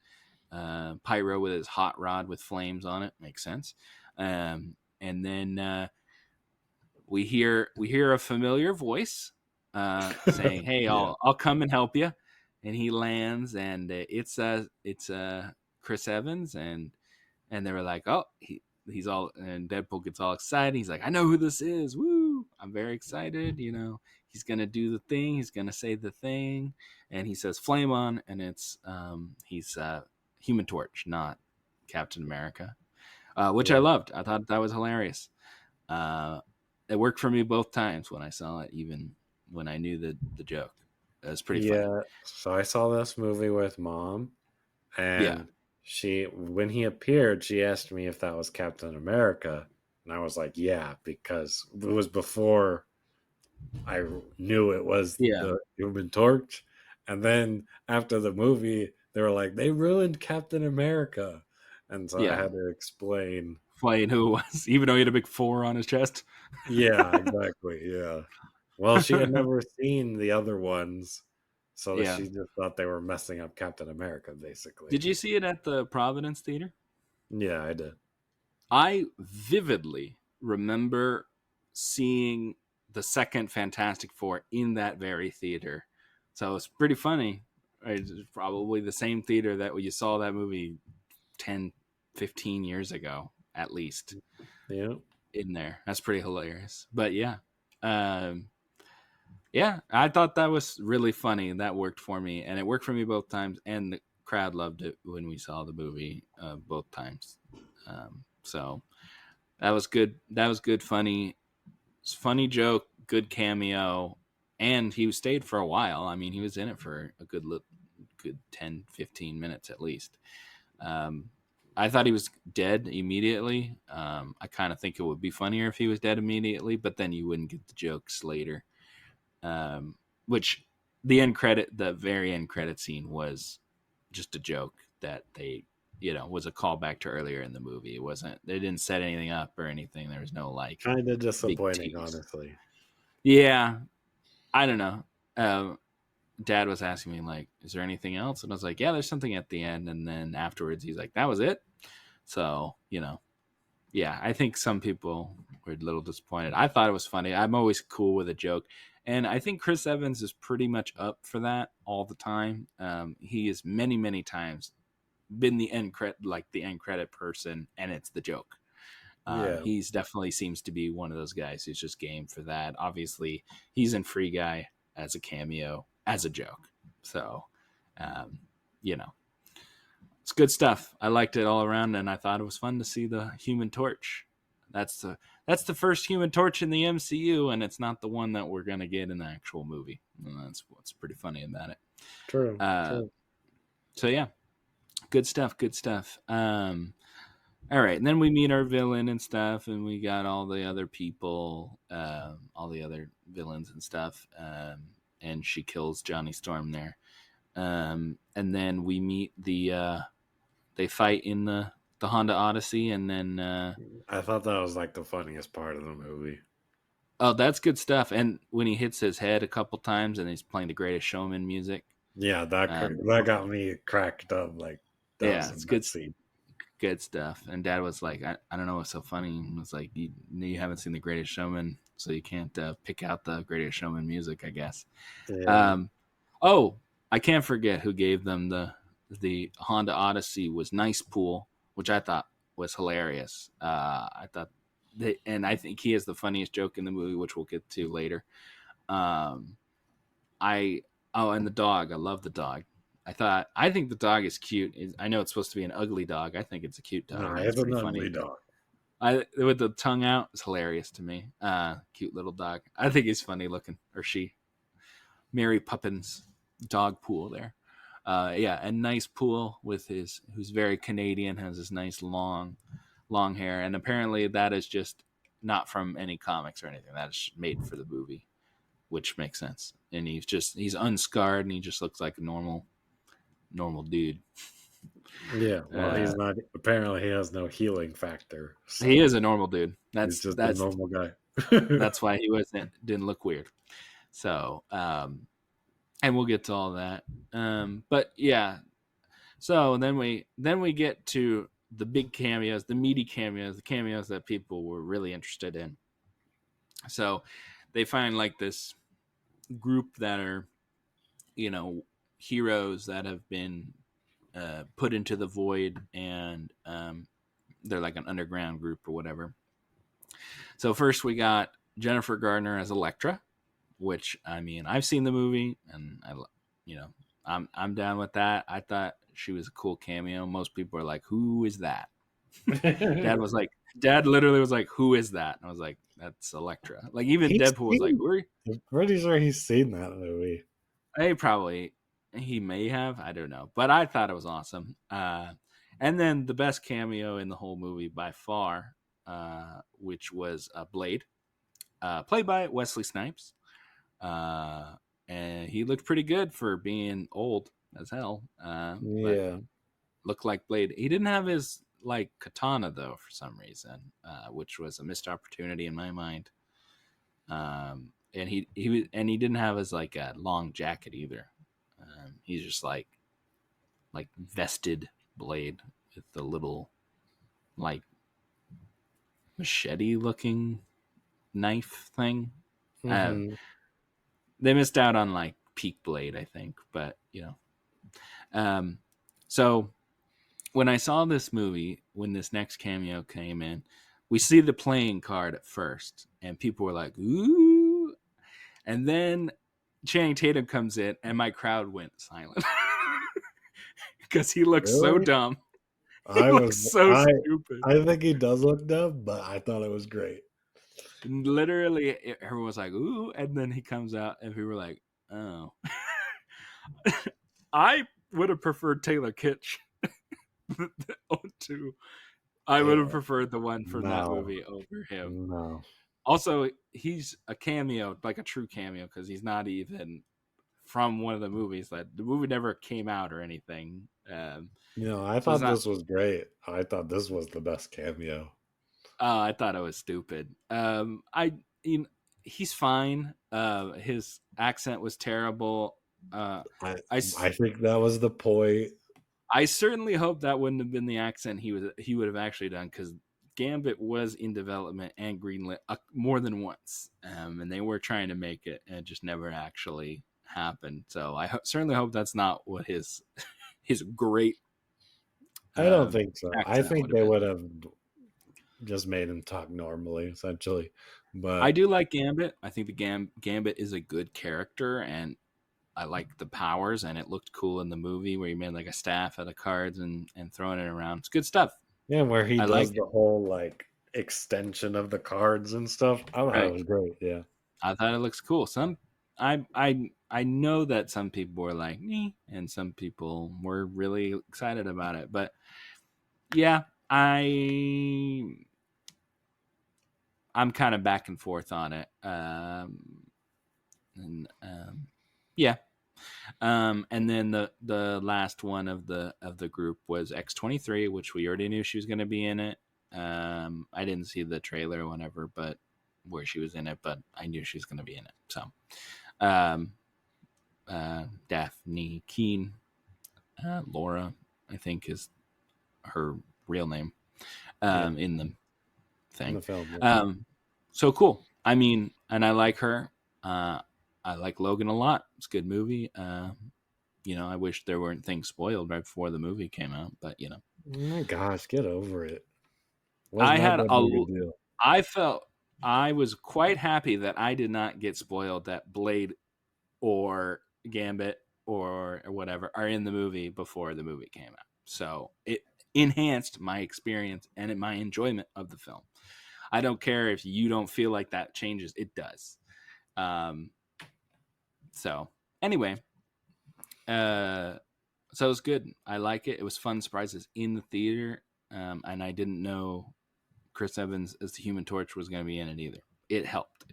Pyro with his hot rod with flames on it, makes sense. And then we hear a familiar voice saying, "Hey, Yeah, I'll come and help you." And he lands, and it's Chris Evans, and they were like, "Oh, he's all," and Deadpool gets all excited. He's like, "I know who this is! Woo! I'm very excited. He's gonna do the thing. He's gonna say the thing." And he says, "Flame on," and he's Human Torch, not Captain America, which I yeah, loved. I thought that was hilarious. Uh, it worked for me both times when I saw it, even when I knew the joke. It was pretty funny. yeah. So I saw this movie with mom, Yeah, and when he appeared, she asked me if that was Captain America, and I was like, yeah, because it was before I knew it was yeah, the Human Torch. And then after the movie, they were like, they ruined Captain America. And so I yeah. had to explain. Playing who it was, even though he had a big 4 on his chest. Yeah, exactly. Yeah. Well, she had never seen the other ones. So that Yeah. she just thought they were messing up Captain America, basically. Did you see it at the Providence Theater? Yeah, I did. I vividly remember seeing the second Fantastic Four in that very theater. So it's pretty funny. It's probably the same theater that you saw that movie 10, 15 years ago, at least, Yeah. in there. That's pretty hilarious. But yeah. Um, yeah, I thought that was really funny. That worked for me, and it worked for me both times. And the crowd loved it when we saw the movie both times. So that was good. That was good. Funny joke. Good cameo, and he stayed for a while. I mean, he was in it for a good 10, 15 minutes at least. Um, I thought he was dead immediately. I kind of think it would be funnier if he was dead immediately, but then you wouldn't get the jokes later. Which the very end credit scene was just a joke that they, was a callback to earlier in the movie. It wasn't, they didn't set anything up or anything. There was no like Kind of big disappointing, tease. honestly. Yeah, I don't know. Dad was asking me like, "Is there anything else?" And I was like, "Yeah, there's something at the end." And then afterwards, he's like, "That was it." So yeah, I think some people were a little disappointed. I thought it was funny. I'm always cool with a joke. And I think Chris Evans is pretty much up for that all the time. He has many, many times been the end credit person, and it's the joke. Yeah. He's definitely seems to be one of those guys who's just game for that. Obviously, he's in Free Guy as a cameo, as a joke. So, um, you know, it's good stuff. I liked it all around, and I thought it was fun to see the Human Torch That's the first Human Torch in the MCU, and it's not the one that we're gonna get in the actual movie. And that's what's pretty funny about it. True, Uh, true. so yeah, good stuff. Good stuff. All right, and then we meet our villain and stuff, and we got all the other people, all the other villains and stuff, and she kills Johnny Storm there. And then we meet they fight in the Honda Odyssey, and then I thought that was like the funniest part of the movie. oh, that's good stuff. And when he hits his head a couple times, and he's playing the Greatest Showman music, Yeah, um, that got me cracked up. Like that was yeah, the it's best scene. good stuff. And Dad was like, I don't know what's so funny. He was like, you haven't seen the Greatest Showman, so you can't pick out the Greatest Showman music, I guess. Yeah, Um, oh, I can't forget who gave them the Honda Odyssey was Nice Pool, which I thought was hilarious. I thought and I think he has the funniest joke in the movie, which we'll get to later. Um, I and the dog. I love the dog. I think the dog is cute. I know it's supposed to be an ugly dog. I think it's a cute dog. I no, think it's it's an pretty ugly funny. dog. I with the tongue out, it's hilarious to me. Cute little dog. I think he's funny looking, or she. Mary Poppins dog pool there. Yeah, and Nice Pool with who's very Canadian, has this nice long hair, and apparently that is just not from any comics or anything. That is made for the movie, which makes sense. And he's unscarred, and he just looks like a normal dude. Yeah, well, Uh, he's not. Apparently, he has no healing factor, he so is a normal dude. he's That's just a that's normal guy. that's why he didn't look weird. So, and we'll get to all that. But yeah, so then we get to the big cameos, the meaty cameos, the cameos that people were really interested in. So they find like this group that are, you know, heroes that have been put into the void, and they're like an underground group or whatever. So first we got Jennifer Gardner as Elektra, which I mean I've seen the movie, and you know, I'm down with that. I thought she was a cool cameo. Most people are like, "Who is that?" Dad was like, Dad literally was like, "Who is that?" And I was like, "That's Elektra." Like even he's Deadpool was like, seen. "We're I'm pretty sure he's seen that movie. hey, probably he may have, I don't know, but I thought it was awesome." And then the best cameo in the whole movie by far, which was Blade, played by Wesley Snipes. Uh, and he looked pretty good for being old as hell. But Yeah, looked like Blade. He didn't have his like katana though for some reason, which was a missed opportunity in my mind. And he didn't have his like a long jacket either. He's just like vested Blade with the little like machete looking knife thing. Uh, hmm they missed out on like peak Blade, I think, but you know. Um, so when I saw this movie, when this next cameo came in, we see the playing card at first, and people were like, "Ooh!" And then Channing Tatum comes in, and my crowd went silent because he looks so really. dumb. He I was looks so I stupid. I think he does look dumb, but I thought it was great. And literally, everyone was like, "Ooh!" And then he comes out, and people were like, "Oh." I would have preferred Taylor Kitsch to. I would have Yeah, preferred the one from that no, movie over him. no. Also, he's a cameo, like a true cameo, because he's not even from one of the movies. That the movie never came out or anything. I So it's thought not. this was great. I thought this was the best cameo. I thought it was stupid. You know, he's fine. His accent was terrible. Uh, I I I think that was the point. I certainly hope that wouldn't have been the accent he would have actually done, because Gambit was in development and greenlit more than once, and they were trying to make it, and it just never actually happened. So I certainly hope that's not what his his great I don't think so. I accent would think have they been. would have just made him talk normally, essentially. I But do like Gambit. I think the Gambit is a good character, and I like the powers, and it looked cool in the movie where he made like a staff out of cards and throwing it around. It's good stuff. yeah, where he I like does it. the whole like extension of the cards and stuff. I thought it Right. was great. Yeah. I thought it looks cool. I know that some people were like me, and some people were really excited about it. But yeah, I'm kind of back and forth on it. And yeah. And then the last one of the group was X-23, which we already knew she was going to be in it. I didn't see the trailer or whatever, but where she was in it, but I knew she was going to be in it. So, um, Daphne Keene, Laura, I think is her real name, Yeah. in the In thing. the film. Yeah. Um, so cool. I mean, and I like her. Uh, I like Logan a lot. It's a good movie. I wish there weren't things spoiled right before the movie came out, but Oh my gosh, get over it. Was I not had that a, big a deal. I felt I was quite happy that I did not get spoiled that Blade or Gambit or whatever are in the movie before the movie came out. So it enhanced my experience and my enjoyment of the film. I don't care if you don't feel like that changes; it does. Um, so anyway, uh, so it was good. I like it. It was fun surprises in the theater, and I didn't know Chris Evans as the Human Torch was going to be in it either. It helped.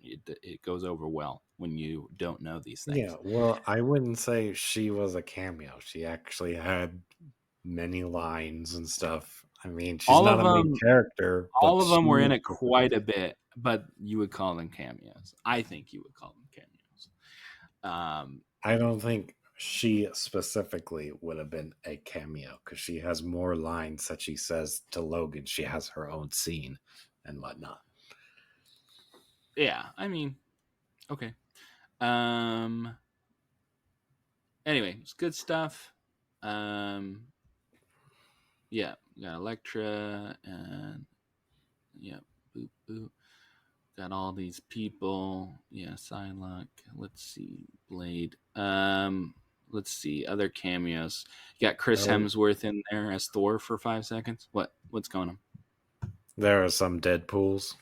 It goes over well when you don't know these Yeah, things. well, I wouldn't say she was a cameo. She actually had many lines and stuff. I mean, she's All not of a main them, character, all but of them she were in it quite a specifically. bit, but you would call them cameos. I think you would call them cameos. Um, I don't think she specifically would have been a cameo because she has more lines that she says to Logan. She has her own scene and whatnot. yeah, I mean, okay. Um, anyway, it's good stuff. Um, yeah, got Electra and yeah, boop boop. Got all these people. Yeah, Psylocke. Let's see, Blade. Let's see other cameos. You got Chris There, Hemsworth in there as Thor for 5 seconds. What's going on? there are some Deadpools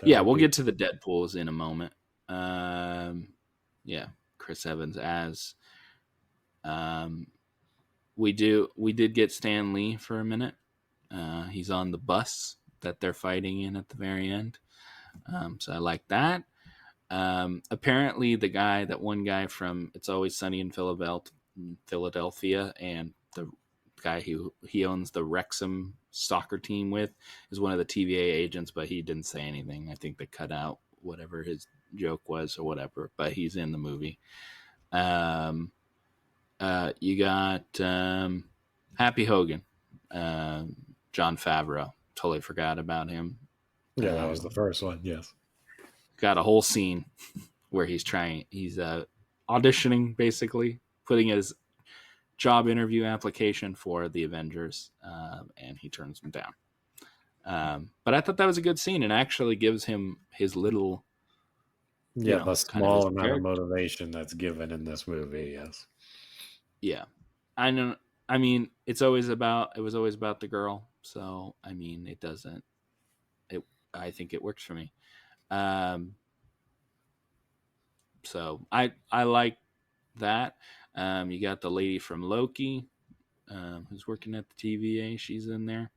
that Yeah, would we'll be. get to the Deadpool's in a moment. Um, yeah, Chris Evans as. Um, we did get Stan Lee for a minute. He's on the bus that they're fighting in at the very end. So I like that. Apparently, that one guy from It's Always Sunny in Philadelphia, and the guy who he owns the Wrexham soccer team with, is one of the TVA agents, but he didn't say anything. I think they cut out whatever his joke was or whatever, but he's in the movie. Um, you got Happy Hogan, John Favreau. Totally forgot about him. Yeah, that was the Um, first one. Yes. got a whole scene where he's auditioning, basically putting his job interview application for the Avengers, and he turns them down. But I thought that was a good scene and actually gives him his little, Yeah, the kind of his small amount of character. motivation that's given in this movie. Yes. Yeah, I know. I mean, it was always about the girl. So I mean, it doesn't. It. I think it works for me. Um, so I like that. You got the lady from Loki, who's working at the TVA. She's in there.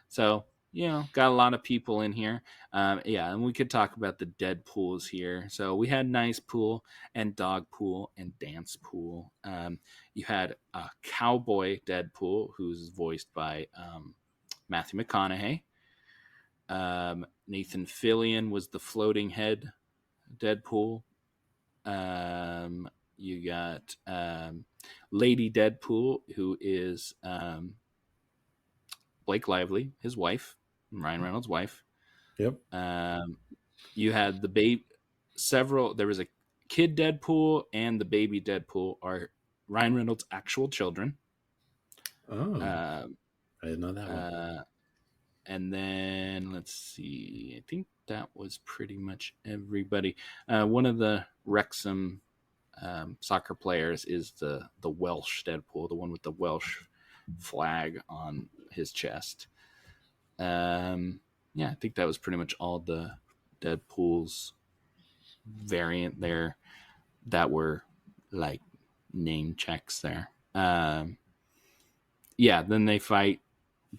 So, got a lot of people in here. Yeah, and we could talk about the Deadpools here. So we had Nice Pool and Dog Pool and Dance Pool. You had a cowboy Deadpool, who's voiced by Matthew McConaughey. Nathan Fillion was the floating head Deadpool. You got Lady Deadpool, who is Blake Lively, his wife, Ryan Reynolds' wife. Yep. Um, you had the baby, several. There was a kid Deadpool and the baby Deadpool are Ryan Reynolds' actual children. Oh, Uh, I didn't know that one. uh, and then let's see. I think that was pretty much everybody. One of the Wrexham soccer players is the Welsh Deadpool, the one with the Welsh flag on his chest. Um, yeah, I think that was pretty much all the Deadpool's variant there that were like name checks there. Yeah, then they fight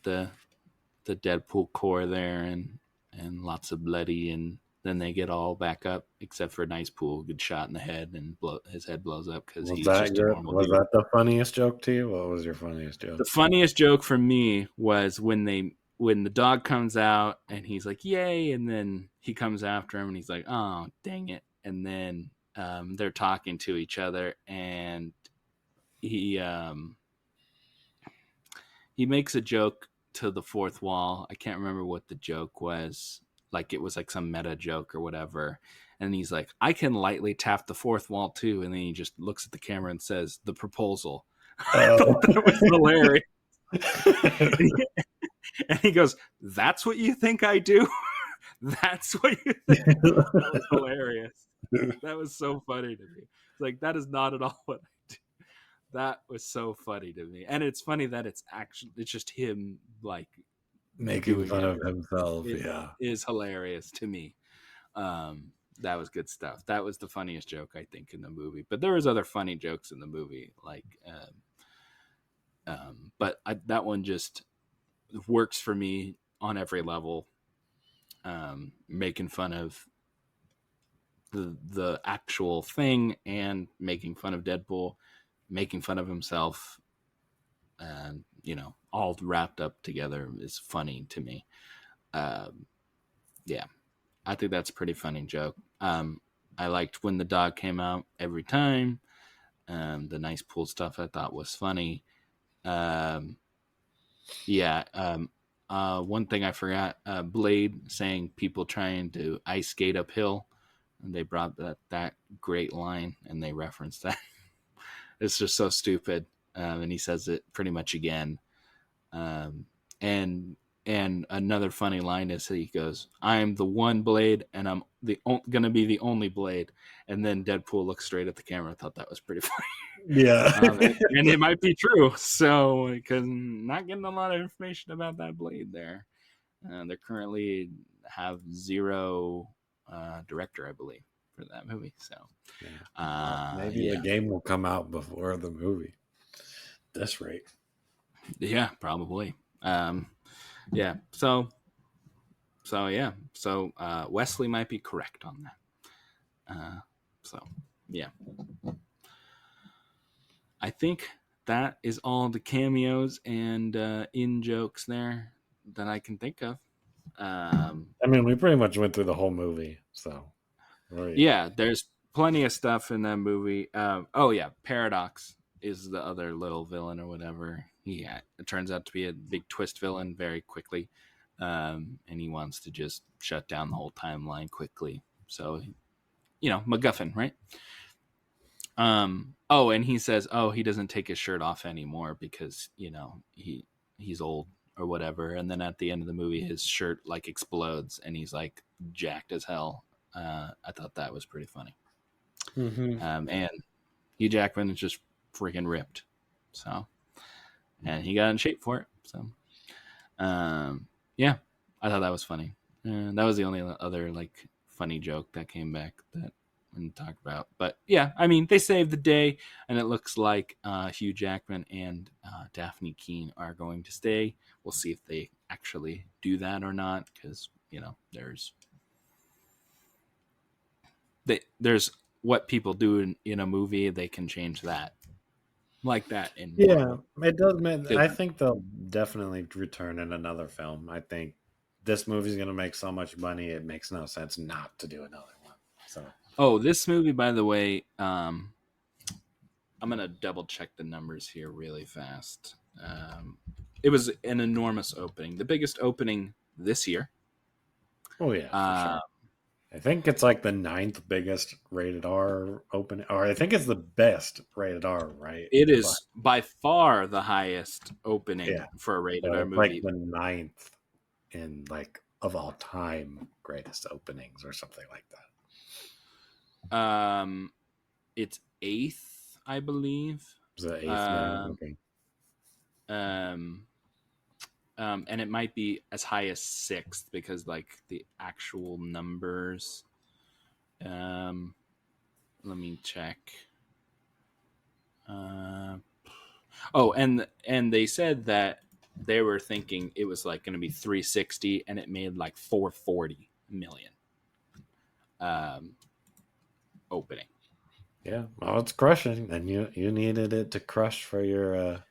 the the Deadpool core there, and lots of bloody, and then they get all back up except for Nice Pool, good shot in the head, and his head blows up because Was he's that just a your normal was dude. that the funniest joke to you? What was your funniest joke? The funniest joke for me was when the dog comes out and he's like yay, and then he comes after him and he's like oh dang it, and then they're talking to each other, and he he makes a joke to the fourth wall. I can't remember what the joke was. Like it was like some meta joke or whatever. And he's like, I can lightly tap the fourth wall too. And then he just looks at the camera and says, the proposal. I Oh. thought that was hilarious. And he goes, that's what you think I do? That's what you think? That was hilarious. That was so funny to me. It's like, that is not at all what I do. That was so funny to me. And it's funny that it's just him like Making doing fun it. of himself, It yeah. is hilarious to me. That was good stuff. That was the funniest joke I think in the movie. But there was other funny jokes in the movie, like, but that one just works for me on every level. Making fun of the actual thing and making fun of Deadpool, making fun of himself, and all wrapped up together is funny to me. Um, yeah, I think that's a pretty funny joke. I liked when the dog came out every time. The nice pool stuff I thought was funny. Um, yeah. One thing I forgot: Blade saying people trying to ice skate uphill, and they brought that great line, and they referenced that. It's just so stupid, and he says it pretty much again. Um, and another funny line is he goes, "I'm the one Blade, and I'm gonna be the only Blade." And then Deadpool looks straight at the camera. I thought that was pretty funny, Yeah. and it might be true. So, because not getting a lot of information about that Blade there, they currently have zero director, I believe, for that movie. So, Yeah. Well, maybe the yeah, game will come out before the movie. This rate. yeah, probably. Um, yeah, yeah, so Wesley might be correct on that. So yeah, I think that is all the cameos and in jokes there that I can think of. I mean, we pretty much went through the whole movie, so right. Yeah, there's plenty of stuff in that movie. Oh yeah, Paradox is the other little villain or whatever. Yeah, it turns out to be a big twist villain very quickly, and he wants to just shut down the whole timeline quickly. So MacGuffin, right? Oh, and he says, oh, he doesn't take his shirt off anymore because he's old or whatever. And then at the end of the movie, his shirt like explodes and he's like jacked as hell. I thought that was pretty funny. Mm-hmm. And Hugh Jackman is just freaking ripped. So, and he got in shape for it. So, yeah, I thought that was funny. That was the only other like funny joke that came back that I didn't talk about. But yeah, I mean, they saved the day, and it looks like Hugh Jackman and Daphne Keane are going to stay. We'll see if they actually do that or not, because there's what people do in a movie. They can change that like that in Yeah, Marvel. it does. They I think they'll definitely return in another film. I think this movie's going to make so much money, it makes no sense not to do another one. So, Oh, this movie, by the way, I'm gonna double check the numbers here really fast. It was an enormous opening, the biggest opening this year. oh yeah, for Uh, sure. I think it's like the ninth biggest rated R opening, or I think it's the best rated R, right? it But is by far the highest yeah, opening for a rated so R it's like movie. the ninth in like of all time greatest openings or something like that. Um, it's eighth, I believe. It was the eighth now. Um, Okay. um, and it might be as high as sixth because like the actual numbers. Um, let me check. Uh, oh, and they said that they were thinking it was like going to be 360, and it made like 440 million um, opening. Yeah, well, it's crushing, and you needed it to crush for your.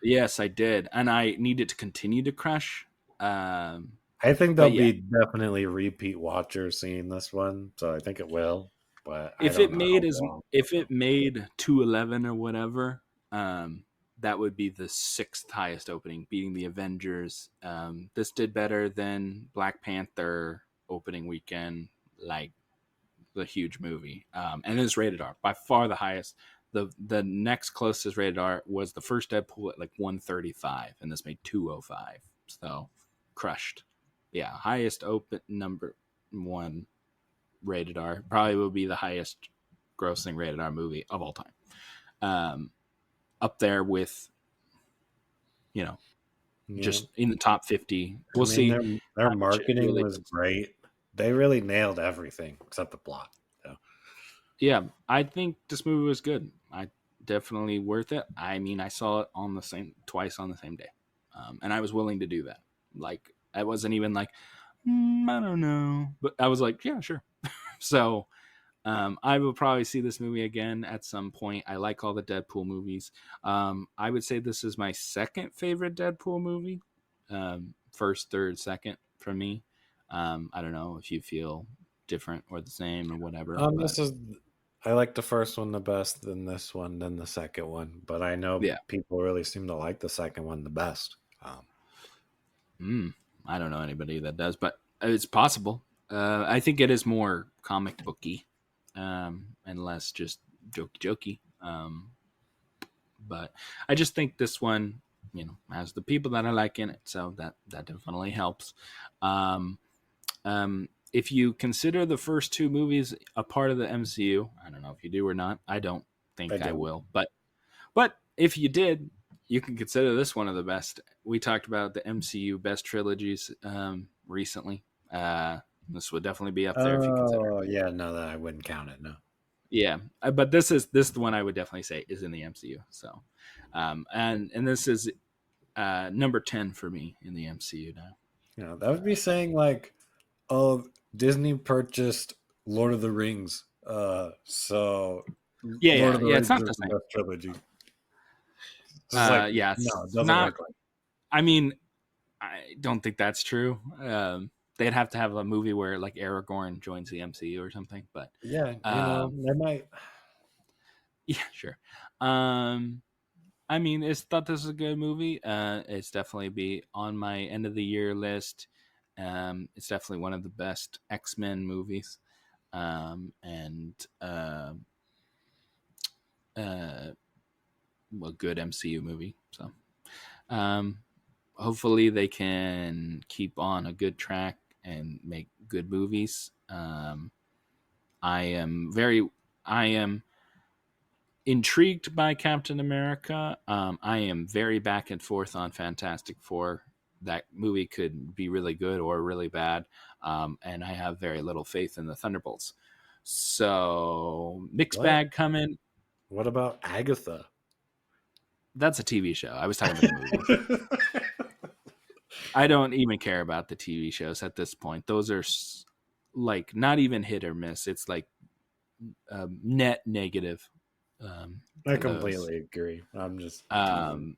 Yes, I did, and I need it to continue to crush. Um, I think but there'll yeah, be definitely repeat watchers seeing this one, so I think it will, but I if don't it know made how as long. if it made 211 or whatever, um, that would be the sixth highest opening, beating the Avengers. This did better than Black Panther opening weekend, like the huge movie, and it's rated R by far the highest. The next closest rated R was the first Deadpool at like 135, and this made 205. So crushed. Yeah, highest open number one rated R probably will be the highest grossing rated R movie of all time. Um, Up there with you know Yeah, just in the top 50. I We'll mean see their how much it marketing really was does. great. They really nailed everything except the plot. So, Yeah, I think this movie was good. I definitely worth it. I mean, I saw it on the same twice on the same day, and I was willing to do that. Like, I wasn't even like, I don't know, but I was like, yeah, sure. So, I will probably see this movie again at some point. I like all the Deadpool movies. I would say this is my second favorite Deadpool movie. First, third, second for me. I don't know if you feel different or the same or whatever, but this is I like the first one the best, then this one, then the second one. But I know yeah. people really seem to like the second one the best. Mm, I don't know anybody that does, but it's possible. I think it is more comic booky, and less just jokey jokey. But I just think this one, has the people that I like in it, so that definitely helps. Um, if you consider the first two movies a part of the MCU, I don't know if you do or not. I don't I think I don't. will, but if you did, you can consider this one of the best. We talked about the MCU best trilogies recently. This would definitely be up there if you consider. Oh yeah, no, that I wouldn't count it. No. Yeah, but this the one I would definitely say is in the MCU. So, and this is number 10 for me in the MCU now. That would be saying like, oh, Disney purchased Lord of the Rings. So Yeah, Lord yeah, of the yeah. It's Rings not is the the same. best trilogy. This is like, Yeah, no, it it's doesn't not. work like. I mean, I don't think that's true. They'd have to have a movie where like Aragorn joins the MCU or something. But Yeah, um, they might. yeah, sure. Um, I mean, it's thought this is a good movie. It's definitely be on my end of the year list. It's definitely one of the best X-Men movies, and uh, a good MCU movie. So, um, hopefully, they can keep on a good track and make good movies. I am very, I am intrigued by Captain America. I am very back and forth on Fantastic Four. That movie could be really good or really bad, and I have very little faith in the Thunderbolts. So mixed What? bag coming. What about Agatha? That's a TV show. I was talking about the movies. I don't even care about the TV shows at this point. Those are like not even hit or miss. It's like net negative I for those. completely agree. I'm just teasing. Um,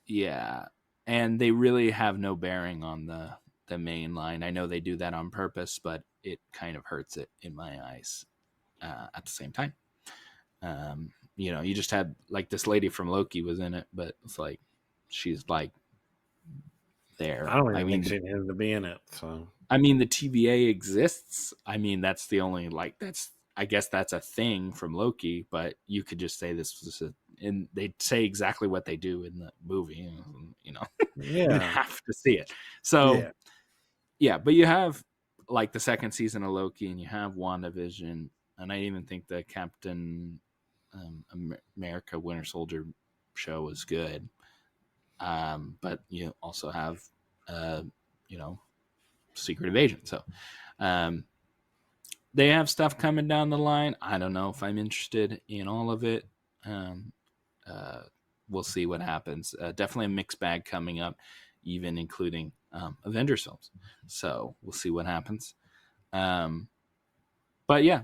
Yeah, and they really have no bearing on the main line. I know they do that on purpose, but it kind of hurts it in my eyes. At the same time, you just had like this lady from Loki was in it, but it's like she's like I there. don't even think she needed to be in it. So I mean, the TVA exists. I mean, that's the only like that's. I guess that's a thing from Loki, but you could just say this was and they say exactly what they do in the movie. You yeah, have to see it. So yeah. yeah, but you have like the second season of Loki, and you have WandaVision, and I even think the Captain America Winter Soldier show was good. But you also have, you know, Secret Invasion. So they have stuff coming down the line. I don't know if I'm interested in all of it. Um, uh, we'll see what happens. Definitely a mixed bag coming up, even including Avengers films. So we'll see what happens. But yeah,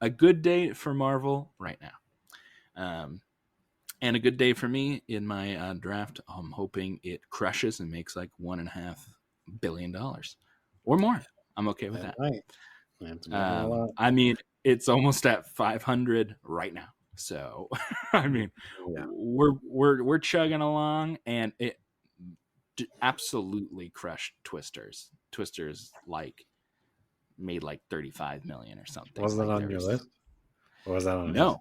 a good day for Marvel right now. And a good day for me in my draft. I'm hoping it crushes and makes like $1.5 billion or more. I'm okay with That that. might. That's making a lot. I mean, it's almost at 500 right now. So, I mean, Yeah. we're chugging along, and it absolutely crushed Twisters. Twisters like made like 35 million or something. Was that Like on your list? Or was that on his? no,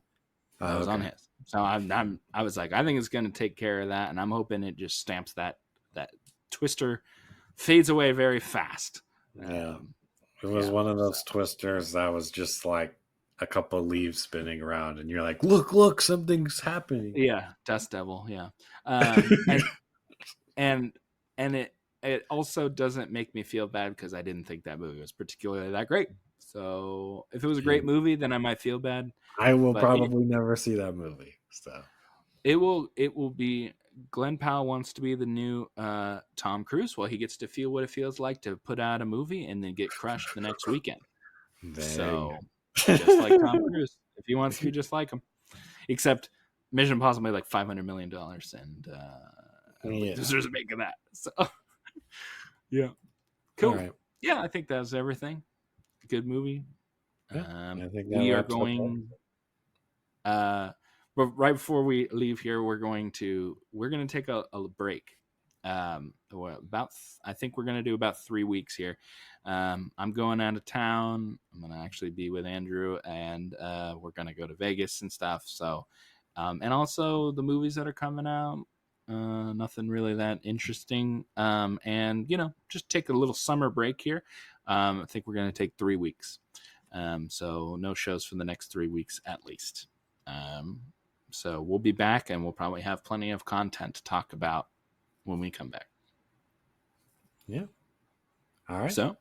that Oh, was on okay. his. So I was like, I think it's going to take care of that, and I'm hoping it just stamps that Twister fades away very fast. Yeah. It was Yeah. one of those twisters that was just like a couple leaves spinning around, and you're like, look, something's happening. Yeah, Dust Devil. Yeah, and it also doesn't make me feel bad because I didn't think that movie was particularly that great. So if it was a great And movie, then I might feel bad. I will But probably never see that movie. So it will be. Glenn Powell wants to be the new Tom Cruise. Well, he gets to feel what it feels like to put out a movie and then get crushed the next weekend. there you So just like Tom go. Cruise, if he wants to be just like him, except Mission Impossible made like $500 million, and everybody Yeah. deserves making that. So yeah, All cool. right. Yeah, I think that was everything. Good movie. Yeah, I think that We are wraps up. going. But right before we leave here, we're going to take a break. I think we're going to do about 3 weeks here. I'm going out of town. I'm going to actually be with Andrew, and we're going to go to Vegas and stuff. So, and also the movies that are coming out. Nothing really that interesting. And just take a little summer break here. I think we're going to take 3 weeks. So no shows for the next 3 weeks at least. So we'll be back, and we'll probably have plenty of content to talk about when we come back. Yeah. All right. So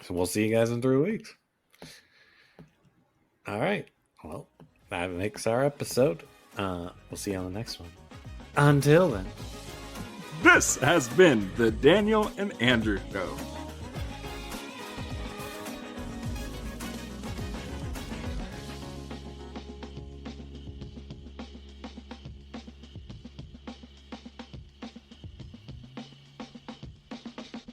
we'll see you guys in 3 weeks. All right. Well, that makes our episode. We'll see you on the next one. Until then. this has been the Daniel and Andrew Show.